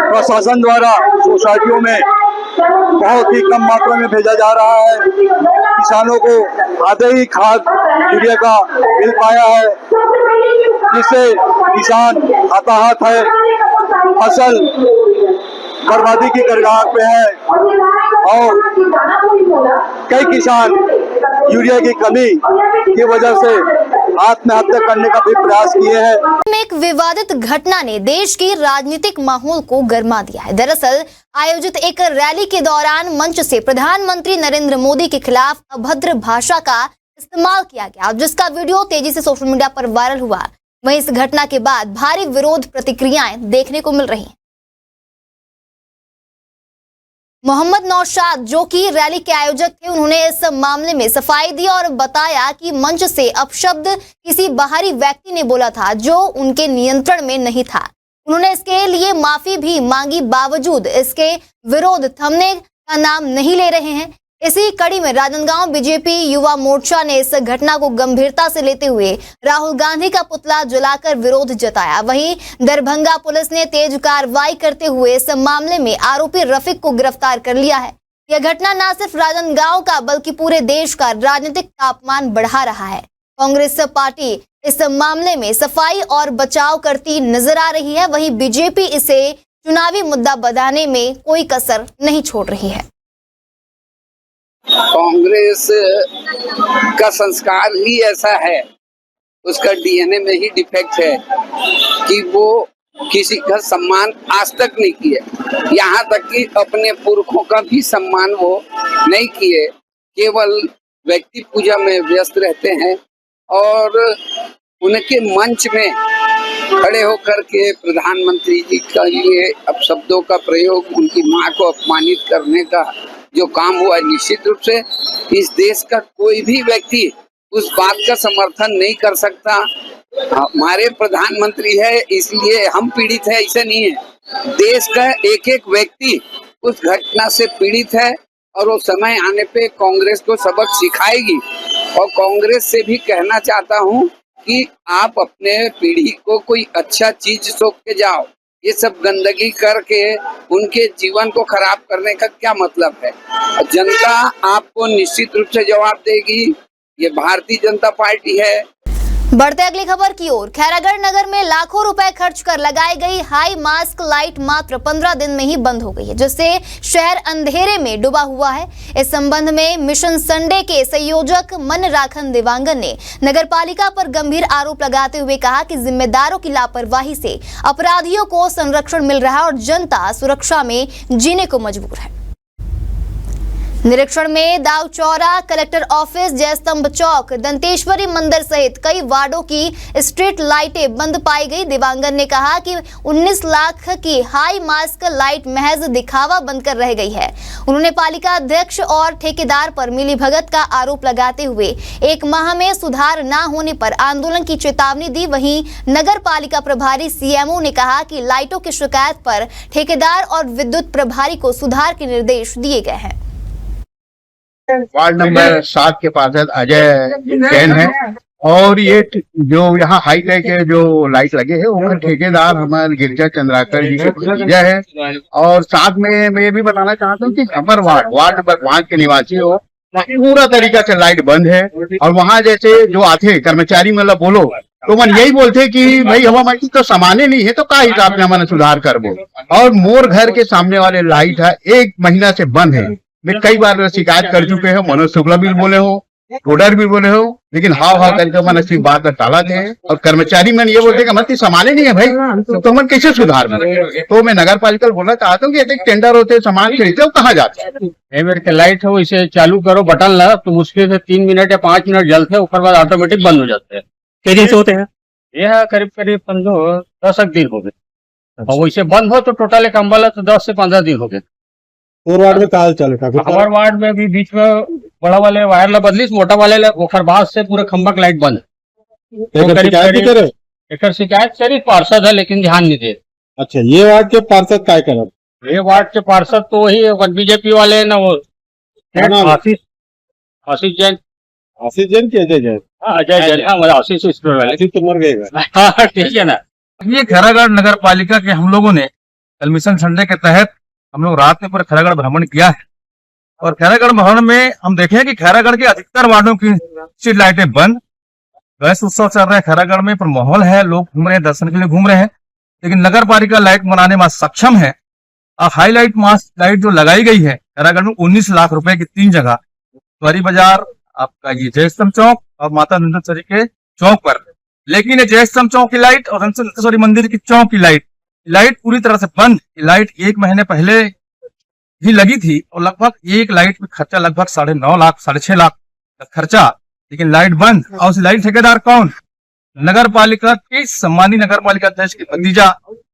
प्रशासन द्वारा सोसाइटियों में बहुत ही कम मात्रा में भेजा जा रहा है। किसानों को आधे ही खाद यूरिया का मिल पाया है, जिससे किसान हताहत है, फसल बर्बादी की कगार पे है, और कई किसान यूरिया की कमी की वजह से आत्महत्या करने का भी प्रयास किए हैं। एक विवादित घटना ने देश के राजनीतिक माहौल को गर्मा दिया है। दरअसल आयोजित एक रैली के दौरान मंच से प्रधानमंत्री नरेंद्र मोदी के खिलाफ अभद्र भाषा का इस्तेमाल किया गया, जिसका वीडियो तेजी से सोशल मीडिया पर वायरल हुआ। वहीं इस घटना के बाद भारी विरोध प्रतिक्रियाएं देखने को मिल रही हैं। मोहम्मद नौशाद, जो कि रैली के आयोजक थे, उन्होंने इस मामले में सफाई दी और बताया कि मंच से अपशब्द किसी बाहरी व्यक्ति ने बोला था जो उनके नियंत्रण में नहीं था। उन्होंने इसके लिए माफी भी मांगी, बावजूद इसके विरोध थमने का नाम नहीं ले रहे हैं। इसी कड़ी में राजनांदगांव बीजेपी युवा मोर्चा ने इस घटना को गंभीरता से लेते हुए राहुल गांधी का पुतला जलाकर विरोध जताया। वहीं दरभंगा पुलिस ने तेज कार्रवाई करते हुए इस मामले में आरोपी रफीक को गिरफ्तार कर लिया है। यह घटना न सिर्फ राजनांदगांव का बल्कि पूरे देश का राजनीतिक तापमान बढ़ा रहा है। कांग्रेस पार्टी इस मामले में सफाई और बचाव करती नजर आ रही है, वहीं बीजेपी इसे चुनावी मुद्दा बनाने में कोई कसर नहीं छोड़ रही है। कांग्रेस का संस्कार ही ऐसा है, उसका डीएनए में ही डिफेक्ट है कि वो किसी का सम्मान आज तक नहीं किए, यहाँ तक कि अपने पुरखों का भी सम्मान वो नहीं किए, केवल व्यक्ति पूजा में व्यस्त रहते हैं। और उनके मंच में खड़े होकर के प्रधानमंत्री जी का ये अपशब्दों का प्रयोग, उनकी मां को अपमानित करने का जो काम हुआ, निश्चित रूप से इस देश का कोई भी व्यक्ति उस बात का समर्थन नहीं कर सकता। हमारे प्रधानमंत्री है इसलिए हम पीड़ित है, ऐसा नहीं है। देश का एक एक व्यक्ति उस घटना से पीड़ित है, और वो समय आने पे कांग्रेस को सबक सिखाएगी। और कांग्रेस से भी कहना चाहता हूँ कि आप अपने पीढ़ी को कोई अच्छा चीज सौंप के जाओ, ये सब गंदगी करके उनके जीवन को खराब करने का क्या मतलब है। जनता आपको निश्चित रूप से जवाब देगी, ये भारतीय जनता पार्टी है। बढ़ते अगली खबर की ओर। खैरागढ़ नगर में लाखों रुपए खर्च कर लगाई गई हाई मास्क लाइट मात्र 15 दिन में ही बंद हो गई है, जिससे शहर अंधेरे में डूबा हुआ है। इस संबंध में मिशन संडे के संयोजक मनराखन देवांगन ने नगरपालिका पर गंभीर आरोप लगाते हुए कहा कि जिम्मेदारों की लापरवाही से अपराधियों को संरक्षण मिल रहा है और जनता सुरक्षा में जीने को मजबूर है। निरीक्षण में दाऊ चौरा, कलेक्टर ऑफिस, जयस्तंभ चौक, दंतेश्वरी मंदिर सहित कई वार्डों की स्ट्रीट लाइटें बंद पाई गई। देवांगन ने कहा कि 19 लाख की हाई मास्क लाइट महज दिखावा बनकर रह गई है। उन्होंने पालिका अध्यक्ष और ठेकेदार पर मिलीभगत का आरोप लगाते हुए 1 माह में सुधार न होने पर आंदोलन की चेतावनी दी। वहीं नगर पालिका प्रभारी सीएमओ ने कहा कि लाइटों की शिकायत पर ठेकेदार और विद्युत प्रभारी को सुधार के निर्देश दिए गए हैं। वार्ड नंबर 7 के पार्षद अजय जैन है, और ये जो यहाँ हाई टेक के जो लाइट लगे हैं उनका ठेकेदार हमारे गिरजा चंद्राकर जी के है। और साथ में मैं ये भी बताना चाहता हूँ कि हमारे वार्ड नंबर 5 के निवासी हो पूरा तरीका से लाइट बंद है। और वहाँ जैसे जो आते कर्मचारी मतलब बोलो तो मन यही बोलते कि भाई हवा मंडी तो सामान्य नहीं है तो का हिसाब से हमारा सुधार करबो। और मोर घर के सामने वाले लाइट है 1 महीना से बंद है। मैं कई बार शिकायत कर चुके हैं, मनोज शुक्ला भी बोले हो, टोडर भी बोले हो, लेकिन हाव करके मन इसी बात टाला थे। और कर्मचारी मन ये बोलते कि मतलब सामान्य नहीं है भाई, तो हम कैसे सुधार में। तो मैं नगर पालिका बोलना चाहता हूँ कि एक टेंडर होते सामान खरीदते हो कहाँ जाते एमर के लाइट है इसे चालू करो बटन ला तो मुश्किल से 3 मिनट या 5 मिनट जलते हैं, उसके बाद ऑटोमेटिक बंद हो जाते हैं। कितने दिन से होते हैं? यह करीब करीब 10 दिन हो गए। और वैसे बंद हो तो टोटल एक अम्बाला तो 10 से 15 दिन हो गए। और वार्ड में काल चले था हमारे वार्ड में भी बीच में बड़ा वाले वायर ला बदली, मोटा वाले ओखर बाद से पूरे खंबा की लाइट बंद। एक शिकायत करी पार्षद है लेकिन ध्यान नहीं दे। अच्छा, ये वार्ड के पार्षद काय करब? ये वार्ड के पार्षद तो वही बीजेपी वाले ना, वो आशीष जैन की अजय जैन। अजय जैन, हाँ आशीष वाले तो मर गए। हाँ ठीक है ना। ये खैरागढ़ नगर पालिका के हम लोगों ने कल मिशन संडे के तहत हम लोग रात में पूरे खैरागढ़ भ्रमण किया है। और खैरागढ़ भ्रमण में हम देखे कि खैरागढ़ के अधिकतर वार्डों की स्ट्रीट लाइटें बंद। गणेश उत्सव चल रहा है खैरागढ़ में, पर माहौल है, लोग घूम रहे हैं, दर्शन के लिए घूम रहे हैं, लेकिन नगर पालिका लाइट बनाने में सक्षम है। और हाईलाइट मास लाइट जो लगाई गई है खैरागढ़ में 19 लाख रुपए की 3 जगह, द्वारी बाजार, आपका ये जयस्तंभ चौक और माता नंदन के चौक पर। लेकिन ये जयस्तंभ चौक की लाइट और मंदिर की चौक की लाइट पूरी तरह से बंद। लाइट 1 महीने पहले ही लगी थी और लगभग एक लाइट में खर्चा लगभग 9.5 लाख 6.5 लाख का खर्चा, लेकिन लाइट बंद। और उस लाइट ठेकेदार कौन? नगर पालिका के सम्मानी नगर पालिका अध्यक्ष की भतीजा,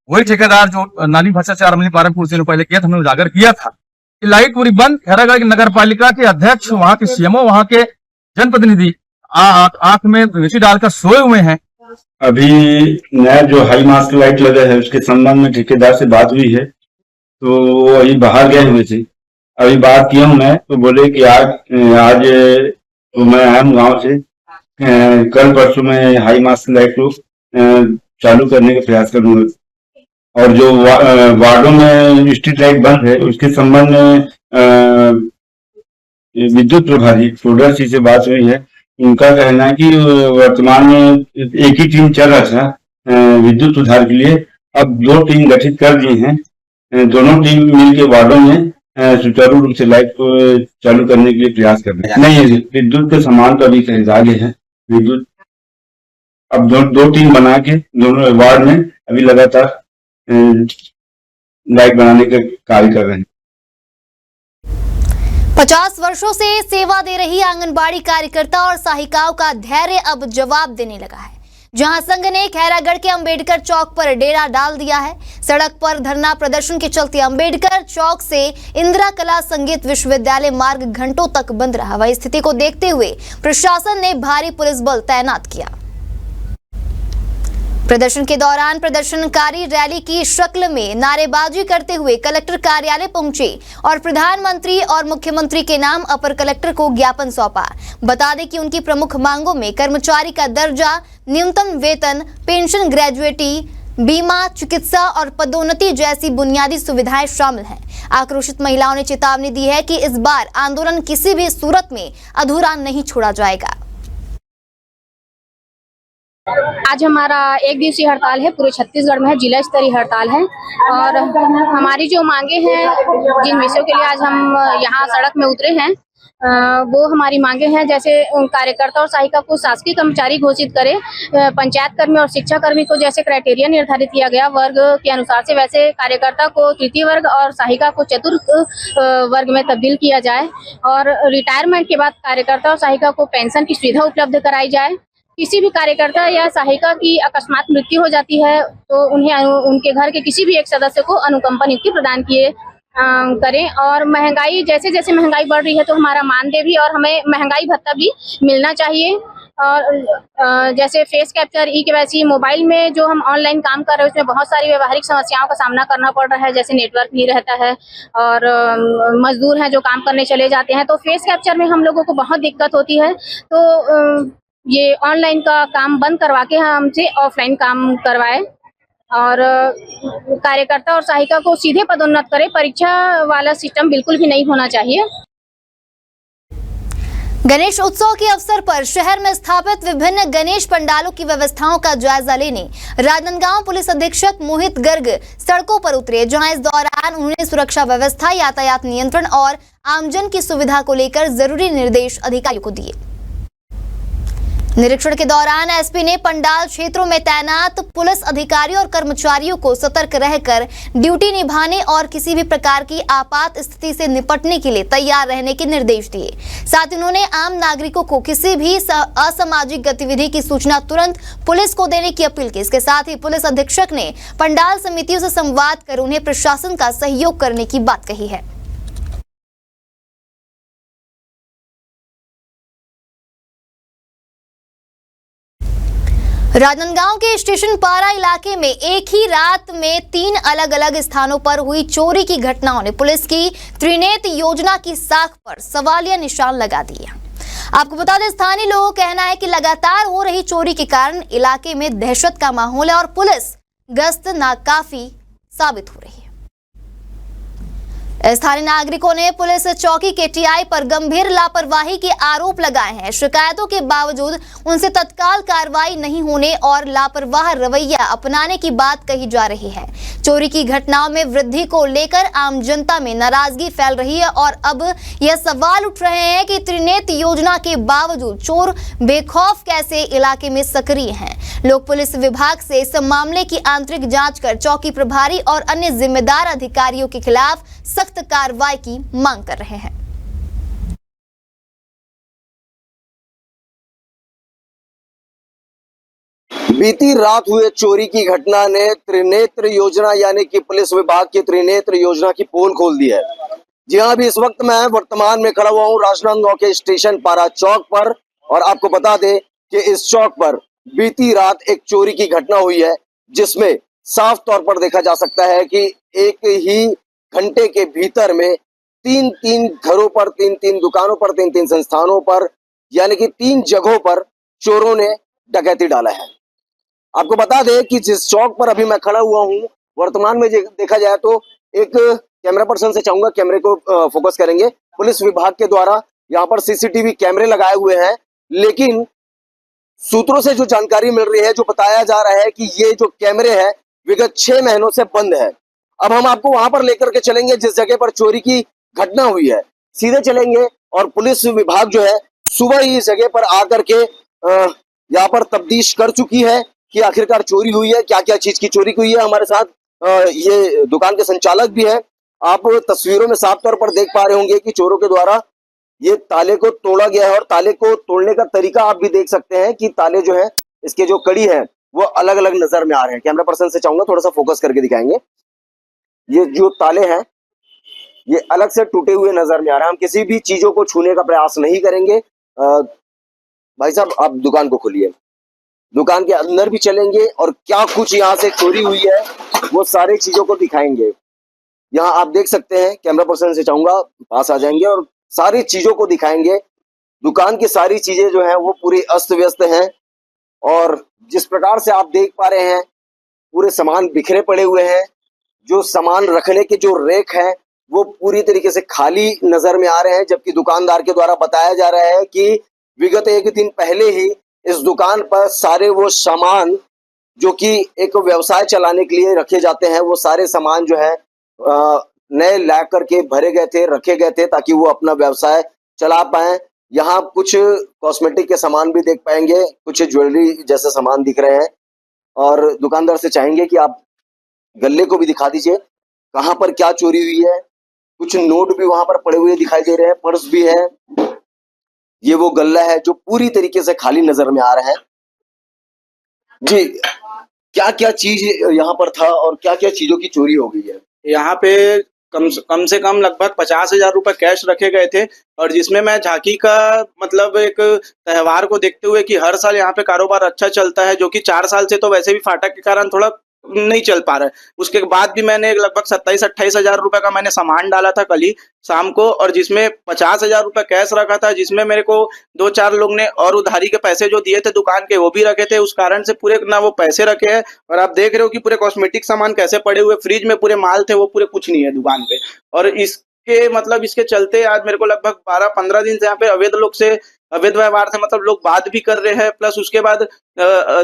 वही ठेकेदार जो नाली भ्रष्टाचार हमने कुछ दिनों पहले किया था, हमने उजागर किया था कि लाइट पूरी बंद। खैरागढ़ की नगर पालिका के अध्यक्ष, वहां के सीएमओ, वहां के जनप्रतिनिधि आंख में मिर्ची डालकर सोए हुए हैं। अभी नया जो हाई मास्क लाइट लगा है उसके संबंध में ठेकेदार से बात हुई है, तो वो अभी बाहर गए हुए थे। अभी बात किया हूँ मैं, तो बोले कि आज तो मैं आया हूँ गाँव से, कल परसों में हाई मास्क लाइट को चालू करने का प्रयास करूंगा। और जो वार्डों में स्ट्रीट लाइट बंद है उसके संबंध में विद्युत प्रभारी टोडर जी से बात हुई है। उनका कहना है कि वर्तमान में एक ही टीम चल रहा था विद्युत सुधार के लिए, अब 2 टीम गठित कर दी हैं। दोनों टीम मिलकर वार्डों में सुचारू रूप से लाइट को चालू करने के लिए प्रयास कर रहे हैं। नहीं, विद्युत के सामान तो अभी खरीदा गए हैं। विद्युत अब दो टीम बना के दोनों वार्ड में अभी लगातार लाइट बनाने का कार्य कर रहे हैं। 50 वर्षों से सेवा दे रही आंगनबाड़ी कार्यकर्ता और सहायिकाओं का धैर्य अब जवाब देने लगा है। जहां संघ ने खैरागढ़ के अंबेडकर चौक पर डेरा डाल दिया है। सड़क पर धरना प्रदर्शन के चलते अंबेडकर चौक से इंदिरा कला संगीत विश्वविद्यालय मार्ग घंटों तक बंद रहा। वही स्थिति को देखते हुए प्रशासन ने भारी पुलिस बल तैनात किया। प्रदर्शन के दौरान प्रदर्शनकारी रैली की शक्ल में नारेबाजी करते हुए कलेक्टर कार्यालय पहुंचे और प्रधानमंत्री और मुख्यमंत्री के नाम अपर कलेक्टर को ज्ञापन सौंपा। बता दें कि उनकी प्रमुख मांगों में कर्मचारी का दर्जा, न्यूनतम वेतन, पेंशन, ग्रेजुएटी, बीमा, चिकित्सा और पदोन्नति जैसी बुनियादी सुविधाएं शामिल हैं। आक्रोशित महिलाओं ने चेतावनी दी है कि इस बार आंदोलन किसी भी सूरत में अधूरा नहीं छोड़ा जाएगा। आज हमारा 1 दिवसीय हड़ताल है, पूरे छत्तीसगढ़ में है, जिला स्तरीय हड़ताल है। और हमारी जो मांगे हैं, जिन विषयों के लिए आज हम यहाँ सड़क में उतरे हैं, वो हमारी मांगे हैं। जैसे कार्यकर्ता और सहायिका को शासकीय कर्मचारी घोषित करें, पंचायत कर्मी और शिक्षा कर्मी को जैसे क्राइटेरिया निर्धारित किया गया वर्ग के अनुसार से, वैसे कार्यकर्ता को तृतीय वर्ग और सहायिका को चतुर्थ वर्ग में तब्दील किया जाए। और रिटायरमेंट के बाद कार्यकर्ता और सहायिका को पेंशन की सुविधा उपलब्ध कराई जाए। किसी भी कार्यकर्ता या सहायिका की अकस्मात मृत्यु हो जाती है तो उन्हें उनके घर के किसी भी एक सदस्य को अनुकंपा नियुक्ति प्रदान करें। और महंगाई, जैसे जैसे महंगाई बढ़ रही है तो हमारा मानदेय भी और हमें महंगाई भत्ता भी मिलना चाहिए। और जैसे फेस कैप्चर, ई-केवाईसी, मोबाइल में जो हम ऑनलाइन काम कर रहे हैं उसमें बहुत सारी व्यवहारिक समस्याओं का सामना करना पड़ रहा है, जैसे नेटवर्क नहीं रहता है और मजदूर हैं जो काम करने चले जाते हैं, तो फेस कैप्चर में हम लोगों को बहुत दिक्कत होती है। तो ये ऑनलाइन का काम बंद करवा के हमसे ऑफलाइन काम करवाए और कार्यकर्ता और सहायिका को सीधे पदोन्नत करें। परीक्षा वाला सिस्टम बिल्कुल भी नहीं होना चाहिए। गणेश उत्सव के अवसर पर शहर में स्थापित विभिन्न गणेश पंडालों की व्यवस्थाओं का जायजा लेने राजनांदगांव पुलिस अधीक्षक मोहित गर्ग सड़कों पर उतरे, जहां इस दौरान उन्होंने सुरक्षा व्यवस्था, यातायात नियंत्रण और आमजन की सुविधा को लेकर जरूरी निर्देश अधिकारियों को दिए। निरीक्षण के दौरान एसपी ने पंडाल क्षेत्रों में तैनात पुलिस अधिकारियों और कर्मचारियों को सतर्क रहकर ड्यूटी निभाने और किसी भी प्रकार की आपात स्थिति से निपटने के लिए तैयार रहने के निर्देश दिए। साथ ही उन्होंने आम नागरिकों को किसी भी असामाजिक गतिविधि की सूचना तुरंत पुलिस को देने की अपील की। इसके साथ ही पुलिस अधीक्षक ने पंडाल समितियों से संवाद कर उन्हें प्रशासन का सहयोग करने की बात कही है। राजनांदगांव के स्टेशन पारा इलाके में एक ही रात में 3 अलग अलग स्थानों पर हुई चोरी की घटनाओं ने पुलिस की त्रिनेत्र योजना की साख पर सवालिया निशान लगा दिया। आपको बता दें, स्थानीय लोगों का कहना है कि लगातार हो रही चोरी के कारण इलाके में दहशत का माहौल है और पुलिस गश्त नाकाफी साबित हो रही है। स्थानीय नागरिकों ने पुलिस चौकी के टीआई पर गंभीर लापरवाही के आरोप लगाए हैं। शिकायतों के बावजूद उनसे तत्काल कार्रवाई नहीं होने और लापरवाह रवैया अपनाने की बात कही जा रही है। चोरी की घटनाओं में वृद्धि को लेकर आम जनता में नाराजगी फैल रही है और अब यह सवाल उठ रहे हैं कि त्रिनेत्र योजना के बावजूद चोर बेखौफ कैसे इलाके में सक्रिय हैं। लोग पुलिस विभाग से इस मामले की आंतरिक जांच कर चौकी प्रभारी और अन्य जिम्मेदार अधिकारियों के खिलाफ सख्त कार्रवाई की मांग कर रहे हैं। बीती रात हुए चोरी की घटना ने त्रिनेत्र योजना यानी कि पुलिस विभाग की त्रिनेत्र योजना की पोल खोल दी है। जी हाँ, अभी इस वक्त मैं वर्तमान में खड़ा हुआ हूँ राजनांदगांव के स्टेशन पारा चौक पर और आपको बता दें कि इस चौक पर बीती रात एक चोरी की घटना हुई है, जिसमें साफ तौर पर देखा जा सकता है कि एक ही घंटे के भीतर में 3 घरों पर, 3 दुकानों पर, 3 संस्थानों पर, यानी कि 3 जगहों पर चोरों ने डकैती डाला है। आपको बता दें कि जिस चौक पर अभी मैं खड़ा हुआ हूं, वर्तमान में देखा जाए तो एक कैमरा पर्सन से चाहूंगा कैमरे को फोकस करेंगे। पुलिस विभाग के द्वारा यहाँ पर सीसीटीवी कैमरे लगाए हुए हैं, लेकिन सूत्रों से जो जानकारी मिल रही है, जो बताया जा रहा है कि ये जो कैमरे हैं विगत 6 महीनों से बंद है। अब हम आपको वहां पर लेकर के चलेंगे जिस जगह पर चोरी की घटना हुई है, सीधे चलेंगे और पुलिस विभाग जो है सुबह ही इस जगह पर आकर के यहाँ पर तफ्तीश कर चुकी है कि आखिरकार चोरी हुई है, क्या क्या चीज की चोरी हुई है। हमारे साथ ये दुकान के संचालक भी है। आप तस्वीरों में साफ तौर पर देख पा रहे होंगे कि चोरों के द्वारा ये ताले को तोड़ा गया है और ताले को तोड़ने का तरीका आप भी देख सकते हैं कि ताले जो है, इसके जो कड़ी है वो अलग अलग नजर में आ रहे हैं। कैमरा पर्सन से चाहूंगा थोड़ा सा फोकस करके दिखाएंगे। ये जो ताले हैं ये अलग से टूटे हुए नजर में आ रहे हैं। हम किसी भी चीजों को छूने का प्रयास नहीं करेंगे। भाई साहब, आप दुकान को खोलिए, दुकान के अंदर भी चलेंगे और क्या कुछ यहाँ से चोरी हुई है वो सारी चीजों को दिखाएंगे। यहाँ आप देख सकते हैं, कैमरा पर्सन से चाहूंगा पास आ जाएंगे और सारी चीजों को दिखाएंगे। दुकान की सारी चीजें जो हैं वो पूरी अस्त व्यस्त हैं और जिस प्रकार से आप देख पा रहे हैं पूरे सामान बिखरे पड़े हुए हैं। जो सामान रखने के जो रैक है वो पूरी तरीके से खाली नजर में आ रहे हैं, जबकि दुकानदार के द्वारा बताया जा रहा है कि विगत 1 दिन पहले ही इस दुकान पर सारे वो सामान जो कि एक व्यवसाय चलाने के लिए रखे जाते हैं, वो सारे सामान जो है नए ला करके भरे गए थे, रखे गए थे ताकि वो अपना व्यवसाय चला पाए। यहाँ कुछ कॉस्मेटिक के सामान भी देख पाएंगे, कुछ ज्वेलरी जैसे सामान दिख रहे हैं और दुकानदार से चाहेंगे कि आप गल्ले को भी दिखा दीजिए कहाँ पर क्या चोरी हुई है। कुछ नोट भी वहां पर पड़े हुए दिखाई दे रहे हैं, पर्स भी है। ये वो गल्ला है जो पूरी तरीके से खाली नजर में आ रहा है। जी, क्या क्या चीज यहाँ पर था और क्या क्या चीजों की चोरी हो गई है? यहाँ पे कम से कम लगभग 50,000 रुपए कैश रखे गए थे और जिसमें मैं झांकी का मतलब एक त्योहार को देखते हुए कि हर साल यहाँ पे कारोबार अच्छा चलता है, जो कि 4 साल से तो वैसे भी फाटक के कारण थोड़ा नहीं चल पा रहा है। उसके बाद भी मैंने लगभग 27-28 हजार रुपए का मैंने सामान डाला था कल ही शाम को, और जिसमें 50,000 रुपए कैश रखा था, जिसमें मेरे को 2-4 लोग ने और उधारी के पैसे जो दिए थे दुकान के वो भी रखे थे। उस कारण से पूरे ना वो पैसे रखे हैं और आप देख रहे हो कि पूरे कॉस्मेटिक सामान कैसे पड़े हुए, फ्रिज में पूरे माल थे वो पूरे कुछ नहीं है दुकान पे। और इस के मतलब इसके चलते आज मेरे को लगभग 12-15 दिन से यहाँ पे अवैध व्यवहार से मतलब लोग बात भी कर रहे हैं, प्लस उसके बाद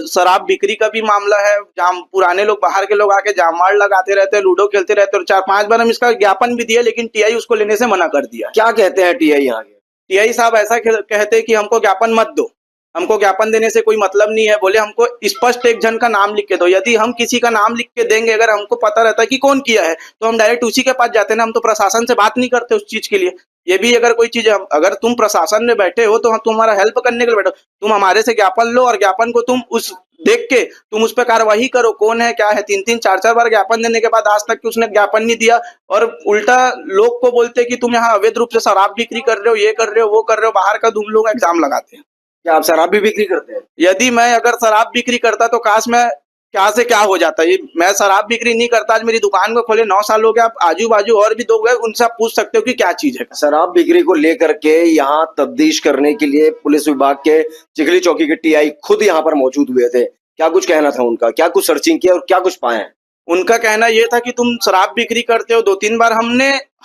शराब बिक्री का भी मामला है। पुराने लोग, बाहर के लोग आके जामाड़ लगाते रहते हैं, लूडो खेलते रहते हैं, और 4-5 बार हम इसका ज्ञापन भी दिए, लेकिन टीआई उसको लेने से मना कर दिया। क्या कहते हैं टीआई यहाँ के? टीआई साहब ऐसा कहते हैं कि हमको ज्ञापन मत दो, हमको ज्ञापन देने से कोई मतलब नहीं है। बोले हमको स्पष्ट एक जन का नाम लिख के दो। यदि हम किसी का नाम लिख के देंगे, अगर हमको पता रहता है कि कौन किया है, तो हम डायरेक्ट उसी के पास जाते हैं ना, हम तो प्रशासन से बात नहीं करते उस चीज के लिए। ये भी अगर कोई चीज, अगर तुम प्रशासन में बैठे हो तो हम तुम्हारा हेल्प करने के लिए बैठो, तुम हमारे से ज्ञापन लो और ज्ञापन को तुम उस देख के तुम उस पर कार्रवाई करो, कौन है क्या है। 3-3, 4-4 बार ज्ञापन देने के बाद आज तक कि उसने ज्ञापन नहीं दिया, और उल्टा लोग को बोलते कि तुम यहाँ अवैध रूप से शराब बिक्री कर रहे हो, ये कर रहे हो, वो कर रहे हो, बाहर का तुम लोग एग्जाम लगाते हैं। क्या आप शराब भी बिक्री करते हैं? यदि मैं अगर शराब बिक्री करता तो काश मैं क्या से क्या हो जाता। ये मैं शराब बिक्री नहीं करता। आज मेरी दुकान को खोले 9 साल हो गया। आप आजू बाजू और भी लोग हैं, उनसे आप पूछ सकते हो कि क्या चीज है। शराब बिक्री को लेकर के यहाँ तफ्तीश करने के लिए पुलिस विभाग के चिखली चौकी के टीआई खुद यहाँ पर मौजूद हुए थे। क्या कुछ कहना था उनका? क्या कुछ सर्चिंग किया और क्या कुछ पाए हैं? उनका कहना यह था कि तुम शराब बिक्री करते हो। 2-3 बार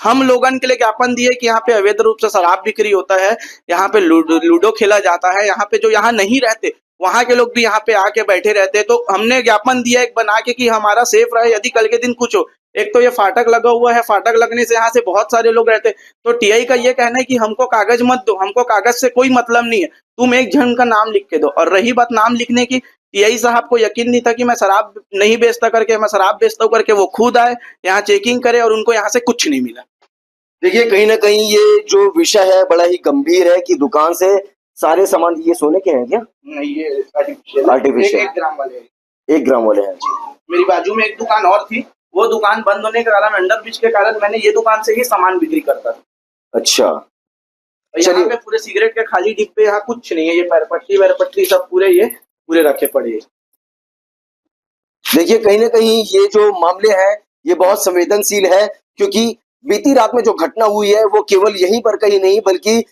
हम लोगन के लिए ज्ञापन दिए कि यहाँ पे अवैध रूप से शराब बिक्री होता है, यहाँ पे लूडो खेला जाता है, यहाँ पे जो यहाँ नहीं रहते वहां के लोग भी यहाँ पे आके बैठे रहते हैं। तो हमने ज्ञापन दिया एक बना के कि हमारा सेफ रहे, यदि कल के दिन कुछ हो। एक तो ये फाटक लगा हुआ है, फाटक लगने से यहाँ से बहुत सारे लोग रहते। तो टीआई का ये कहना है कि हमको कागज मत दो, हमको कागज से कोई मतलब नहीं है, तुम एक जन का नाम लिख के दो। और रही बात नाम लिखने की, टीआई साहब को यकीन नहीं था कि मैं शराब नहीं बेचता करके, मैं शराब बेचता हूँ करके वो खुद आए यहाँ चेकिंग करे और उनको यहाँ से कुछ नहीं मिला। देखिए, कहीं ना कहीं ये जो विषय है बड़ा ही गंभीर है कि दुकान से सारे सामान, ये सोने के हैं क्या? नहीं, ये आर्टिफिशियल 1 ग्राम वाले 1 ग्राम वाले हैं। मेरी बाजू में एक दुकान और थी, वो दुकान बंद होने के कारण, अंडरब्रिज के कारण मैंने ये दुकान से ही सामान बिक्री करता था। अच्छा, यहाँ पे पूरे सिगरेट के खाली डिब्बे, यहाँ कुछ नहीं है, ये पैरपट्टी वैरपट्टी सब पूरे रखे पड़े। देखिए, कहीं ना कहीं ये जो मामले हैं ये बहुत संवेदनशील है, क्योंकि बीती रात में जो घटना हुई है वो केवल यहीं पर कहीं नहीं बल्कि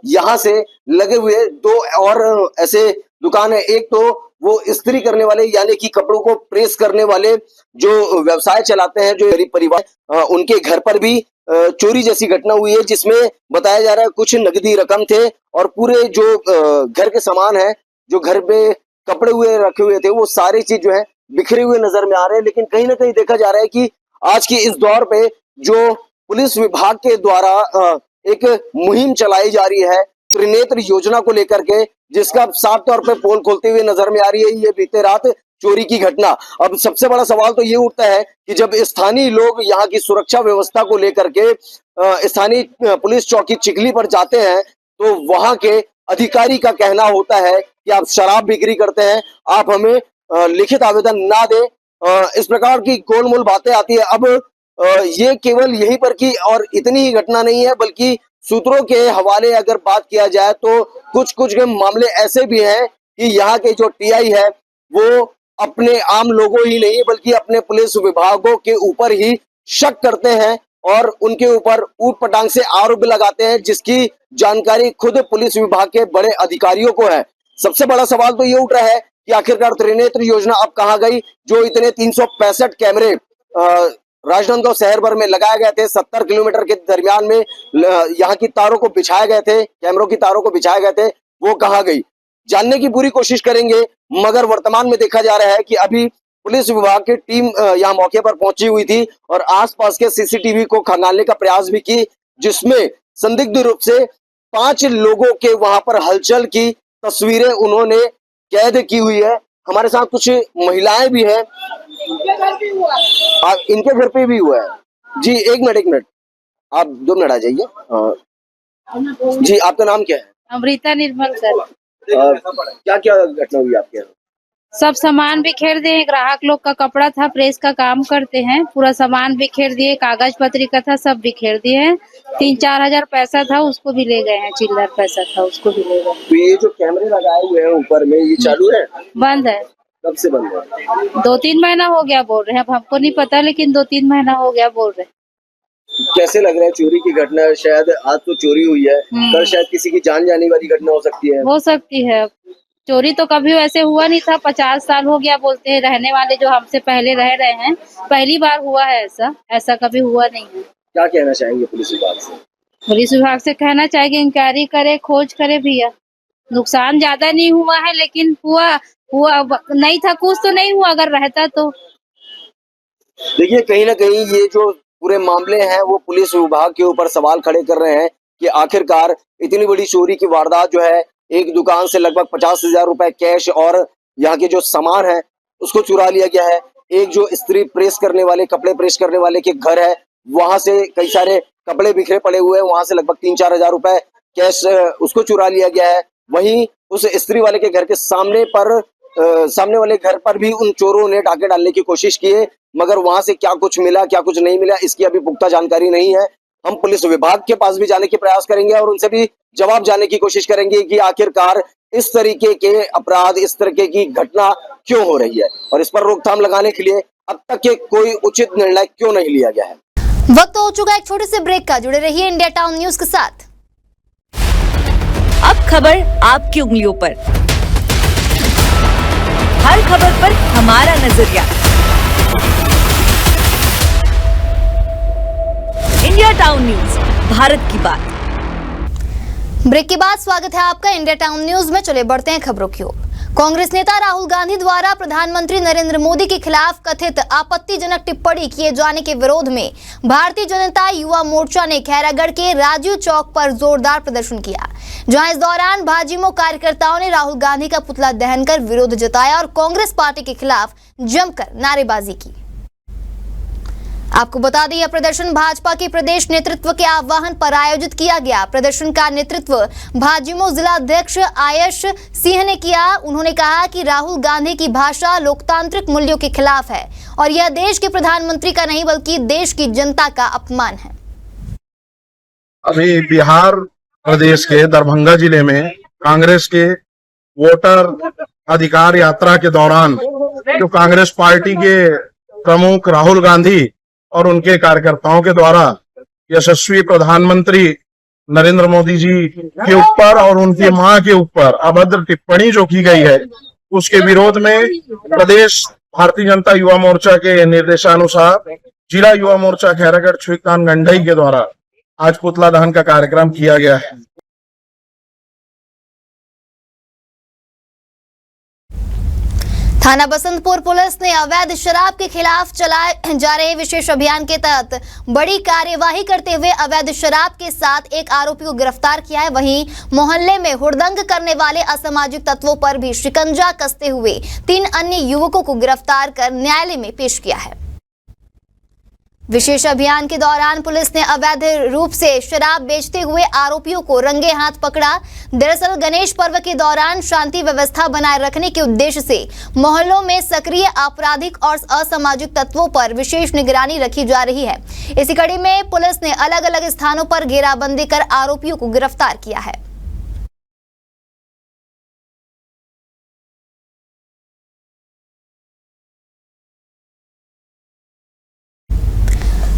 यहाँ से लगे हुए 2 और ऐसे दुकान है। एक तो वो इस्त्री करने वाले, यानी कि कपड़ों को प्रेस करने वाले जो व्यवसाय चलाते हैं, जो गरीब परिवार, उनके घर पर भी चोरी जैसी घटना हुई है, जिसमें बताया जा रहा है कुछ नकदी रकम थे और पूरे जो घर के सामान है, जो घर पे कपड़े हुए रखे हुए थे, वो सारी चीज जो है बिखरे हुए नजर में आ रहे हैं। लेकिन कहीं ना कहीं देखा जा रहा है कि आज की इस दौर पे जो पुलिस विभाग के द्वारा एक मुहिम चलाई जा रही है त्रिनेत्र योजना को लेकर के, जिसका साफ तौर पे पोल खोलते हुए नजर में आ रही है ये बीते रात चोरी की घटना। अब सबसे बड़ा सवाल तो ये उठता है कि जब स्थानीय लोग यहाँ की सुरक्षा व्यवस्था को लेकर के स्थानीय पुलिस चौकी चिखली पर जाते हैं, तो वहां के अधिकारी का कहना होता है कि आप शराब बिक्री करते हैं, आप हमें लिखित आवेदन ना दे। इस प्रकार की गोलमोल बातें आती है। अब ये केवल यहीं पर की और इतनी ही घटना नहीं है, बल्कि सूत्रों के हवाले अगर बात किया जाए तो कुछ मामले ऐसे भी हैं कि यहाँ के जो टीआई है वो अपने आम लोगों ही नहीं बल्कि अपने पुलिस विभागों के ऊपर ही शक करते हैं और उनके ऊपर ऊट पटांग से आरोप लगाते हैं, जिसकी जानकारी खुद पुलिस विभाग के बड़े अधिकारियों को है। सबसे बड़ा सवाल तो ये उठ रहा है कि आखिरकार त्रिनेत्र योजना अब कहाँ गई? जो इतने 365 कैमरे राजनांदगांव शहर भर में लगाए गए थे, 70 किलोमीटर के दरमियान में यहाँ की तारों को बिछाए गए थे, कैमरों की तारों को बिछाए गए थे, वो कहाँ गई? जानने की पूरी कोशिश करेंगे, मगर वर्तमान में देखा जा रहा है कि अभी पुलिस विभाग की टीम यहाँ मौके पर पहुंची हुई थी और आसपास के सीसीटीवी को खंगालने का प्रयास भी की, जिसमें संदिग्ध रूप से 5 लोगों के वहां पर हलचल की तस्वीरें उन्होंने कैद की हुई है। हमारे साथ कुछ महिलाएं भी हैं। इनके घर पे भी हुआ है जी। एक मिनट, आप 2 मिनट आ जाइए जी। आपका नाम क्या है? अमृता निर्मल सर। क्या क्या घटना हुई आपके यहाँ? सब सामान बिखेर दिए, ग्राहक लोग का कपड़ा था, प्रेस का काम करते हैं, पूरा सामान बिखेर दिए, कागज पत्री का था, सब बिखेर दिए हैं। 3-4 हजार पैसा था, उसको भी ले गए हैं, चिल्लर पैसा था उसको भी ले गए। तो ये जो कैमरे लगाए हुए हैं ऊपर में, ये चालू है? बंद है। कब से बंद है? 2-3 महीना हो गया बोल रहे हैं, अब हमको नहीं पता, लेकिन 2-3 महीना हो गया बोल रहे हैं। कैसे लग रहा है? चोरी की घटना, शायद आज तो चोरी हुई है, कल शायद किसी की जान जाने वाली घटना हो सकती है। हो सकती है। चोरी तो कभी वैसे हुआ नहीं था, 50 साल हो गया बोलते हैं रहने वाले जो हमसे पहले रह रहे हैं, पहली बार हुआ है ऐसा कभी हुआ नहीं है। क्या कहना चाहेंगे पुलिस विभाग से? पुलिस विभाग से कहना चाहिए इंक्वायरी करे, खोज करे भैया। नुकसान ज्यादा नहीं हुआ है, लेकिन हुआ नहीं था, कुछ तो नहीं हुआ अगर रहता तो। देखिए कहीं ना कहीं ये जो पूरे मामले हैं वो पुलिस विभाग के ऊपर सवाल खड़े कर रहे हैं कि आखिरकार इतनी बड़ी चोरी की वारदात जो है, एक दुकान से लगभग 50,000 रुपए कैश और यहाँ के जो सामान है उसको चुरा लिया गया है। एक जो स्त्री प्रेस करने वाले, कपड़े प्रेस करने वाले के घर है, वहां से कई सारे कपड़े बिखरे पड़े हुए हैं, वहां से लगभग 3-4 हजार रुपए कैश उसको चुरा लिया गया है। वहीं उस स्त्री वाले के घर के सामने वाले घर पर भी उन चोरों ने डाके डालने की कोशिश की है, मगर वहां से क्या कुछ मिला क्या कुछ नहीं मिला इसकी अभी पुख्ता जानकारी नहीं है। हम पुलिस विभाग के पास भी जाने के प्रयास करेंगे और उनसे भी जवाब जानने की कोशिश करेंगे कि आखिरकार इस तरीके के अपराध, इस तरीके की घटना क्यों हो रही है और इस पर रोकथाम लगाने के लिए अब तक के कोई उचित निर्णय क्यों नहीं लिया गया है। वक्त हो चुका है एक छोटे से ब्रेक का। जुड़े रहिए इंडिया टाउन न्यूज के साथ। अब खबर आपकी उंगलियों पर, हर खबर पर हमारा नजरिया। इंडिया टाउन न्यूज, भारत की बात। ब्रेक के बाद स्वागत है आपका इंडिया टाउन न्यूज में। चले बढ़ते हैं खबरों की ओर। कांग्रेस नेता राहुल गांधी द्वारा प्रधानमंत्री नरेंद्र मोदी के खिलाफ कथित आपत्तिजनक टिप्पणी किए जाने के विरोध में भारतीय जनता युवा मोर्चा ने खैरागढ़ के राजीव चौक पर जोरदार प्रदर्शन किया, जहां इस दौरान भाजयुमो कार्यकर्ताओं ने राहुल गांधी का पुतला दहन कर विरोध जताया और कांग्रेस पार्टी के खिलाफ जमकर नारेबाजी की। आपको बता दें, यह प्रदर्शन भाजपा के प्रदेश नेतृत्व के आह्वान पर आयोजित किया गया। प्रदर्शन का नेतृत्व भाजयुमो जिला अध्यक्ष आयश सिंह ने किया। उन्होंने कहा कि राहुल गांधी की भाषा लोकतांत्रिक मूल्यों के खिलाफ है और यह देश के प्रधानमंत्री का नहीं बल्कि देश की जनता का अपमान है। अभी बिहार प्रदेश के दरभंगा जिले में कांग्रेस के वोटर अधिकार यात्रा के दौरान जो कांग्रेस पार्टी के प्रमुख राहुल गांधी और उनके कार्यकर्ताओं के द्वारा यशस्वी प्रधानमंत्री नरेंद्र मोदी जी के ऊपर और उनकी मां के ऊपर अभद्र टिप्पणी जो की गई है, उसके विरोध में प्रदेश भारतीय जनता युवा मोर्चा के निर्देशानुसार जिला युवा मोर्चा खैरागढ़ छुईकान गंडई के द्वारा आज पुतला दहन का कार्यक्रम किया गया है। थाना बसंतपुर पुलिस ने अवैध शराब के खिलाफ चलाए जा रहे विशेष अभियान के तहत बड़ी कार्यवाही करते हुए अवैध शराब के साथ एक आरोपी को गिरफ्तार किया है। वहीं मोहल्ले में हुड़दंग करने वाले असामाजिक तत्वों पर भी शिकंजा कसते हुए 3 अन्य युवकों को गिरफ्तार कर न्यायालय में पेश किया है। विशेष अभियान के दौरान पुलिस ने अवैध रूप से शराब बेचते हुए आरोपियों को रंगे हाथ पकड़ा। दरअसल गणेश पर्व के दौरान शांति व्यवस्था बनाए रखने के उद्देश्य से मोहल्लों में सक्रिय आपराधिक और असामाजिक तत्वों पर विशेष निगरानी रखी जा रही है। इसी कड़ी में पुलिस ने अलग अलग स्थानों पर घेराबंदी कर आरोपियों को गिरफ्तार किया है।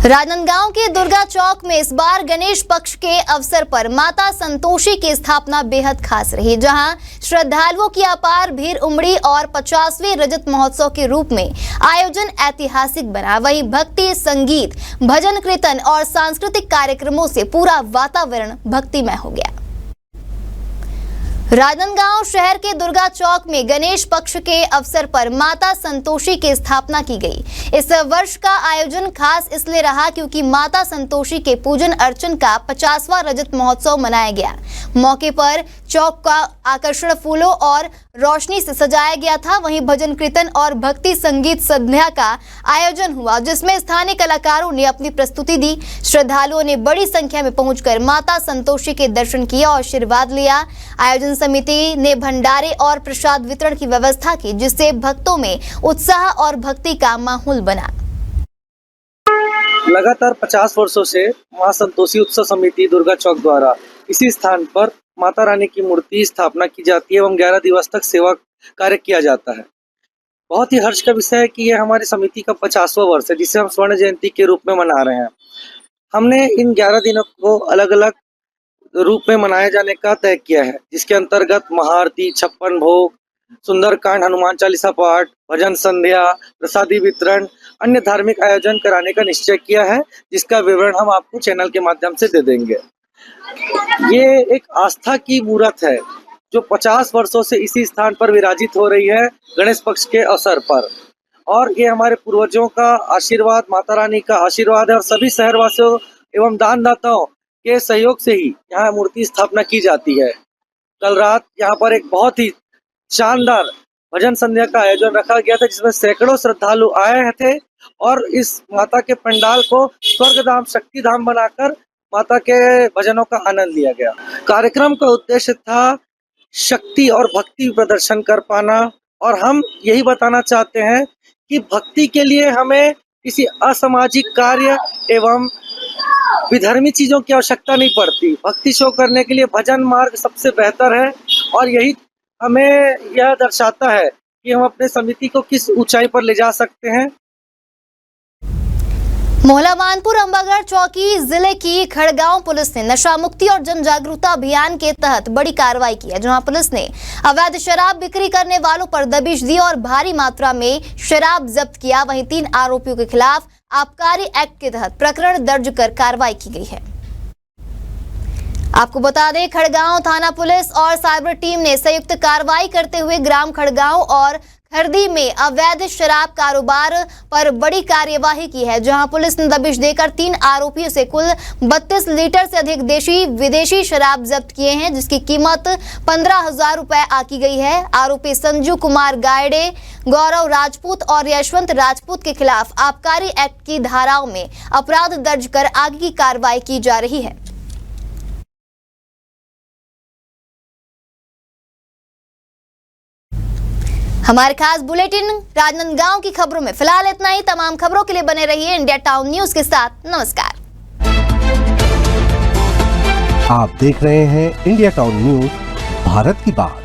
राजनांदगांव के दुर्गा चौक में इस बार गणेश पक्ष के अवसर पर माता संतोषी की स्थापना बेहद खास रही, जहां श्रद्धालुओं की अपार भीड़ उमड़ी और 50वें रजत महोत्सव के रूप में आयोजन ऐतिहासिक बना। वहीं भक्ति, संगीत, भजन कीर्तन और सांस्कृतिक कार्यक्रमों से पूरा वातावरण भक्तिमय हो गया। राजनांदगांव शहर के दुर्गा चौक में गणेश पक्ष के अवसर पर माता संतोषी की स्थापना की गई। इस वर्ष का आयोजन खास इसलिए रहा क्योंकि माता संतोषी के पूजन अर्चन का 50वां रजत महोत्सव मनाया गया। मौके पर चौक का आकर्षण फूलों और रोशनी से सजाया गया था। वहीं भजन कीर्तन और भक्ति संगीत संध्या का आयोजन हुआ, जिसमें स्थानीय कलाकारों ने अपनी प्रस्तुति दी। श्रद्धालुओं ने बड़ी संख्या में पहुंचकर माता संतोषी के दर्शन किया और आशीर्वाद लिया। आयोजन समिति ने भंडारे और प्रसाद वितरण की व्यवस्था की, जिससे भक्तों में उत्साह और भक्ति का माहौल बना। लगातार 50 वर्षों से मां संतोषी उत्सव समिति दुर्गा चौक द्वारा इसी स्थान पर माता रानी की मूर्ति स्थापना की जाती है एवं 11 दिवस तक सेवा कार्य किया जाता है। बहुत ही हर्ष का विषय है कि यह हमारी समिति का 50वां वर्ष है, जिसे हम स्वर्ण जयंती के रूप में मना रहे हैं। हमने इन 11 दिनों को अलग अलग रूप में मनाए जाने का तय किया है, जिसके अंतर्गत महाआरती, 56 भोग, सुंदरकांड, हनुमान चालीसा पाठ, भजन संध्या, प्रसादी वितरण, अन्य धार्मिक आयोजन कराने का निश्चय किया है, जिसका विवरण हम आपको चैनल के माध्यम से दे देंगे। ये एक आस्था की मूर्त है जो 50 वर्षों से इसी स्थान पर विराजित हो रही है गणेश पक्ष के अवसर पर, और ये हमारे पूर्वजों का आशीर्वाद, माता रानी का आशीर्वाद है और सभी शहरवासियों एवं दानदाताओं के सहयोग से ही यहाँ मूर्ति स्थापना की जाती है। कल रात यहाँ पर एक बहुत ही शानदार भजन संध्या का आयोजन रखा गया था, जिसमें सैकड़ों श्रद्धालु आए थे और इस माता के पंडाल को स्वर्गधाम, शक्तिधाम बनाकर माता के भजनों का आनंद लिया गया। कार्यक्रम का उद्देश्य था शक्ति और भक्ति प्रदर्शन कर पाना, और हम यही बताना चाहते हैं कि भक्ति के लिए हमें किसी असामाजिक कार्य एवं विधर्मी चीजों की आवश्यकता नहीं पड़ती। भक्ति शो करने के लिए भजन मार्ग सबसे बेहतर है, और यही हमें यह दर्शाता है कि हम अपने समिति को किस ऊंचाई पर ले जा सकते हैं। मोहला मानपुर अंबागढ़ चौकी जिले की खड़गांव पुलिस ने नशा मुक्ति और जन जागरूकता अभियान के तहत बड़ी कार्रवाई की है, जहां पुलिस ने अवैध शराब बिक्री करने वालों पर दबिश दी और भारी मात्रा में शराब जब्त किया। वहीं 3 आरोपियों के खिलाफ आबकारी एक्ट के तहत प्रकरण दर्ज कर कार्रवाई की गई है। आपको बता दें, खड़गांव थाना पुलिस और साइबर टीम ने संयुक्त कार्रवाई करते हुए ग्राम खड़गांव और खरदी में अवैध शराब कारोबार पर बड़ी कार्यवाही की है, जहां पुलिस ने दबिश देकर 3 आरोपियों से कुल 32 लीटर से अधिक देशी विदेशी शराब जब्त किए हैं, जिसकी कीमत 15,000 रुपए आकी गई है। आरोपी संजू कुमार गायडे, गौरव राजपूत और यशवंत राजपूत के खिलाफ आबकारी एक्ट की धाराओं में अपराध दर्ज कर आगे की कार्रवाई की जा रही है। हमारे खास बुलेटिन राजनांदगांव की खबरों में फिलहाल इतना ही। तमाम खबरों के लिए बने रहिए इंडिया टाउन न्यूज के साथ। नमस्कार। आप देख रहे हैं इंडिया टाउन न्यूज, भारत की बात।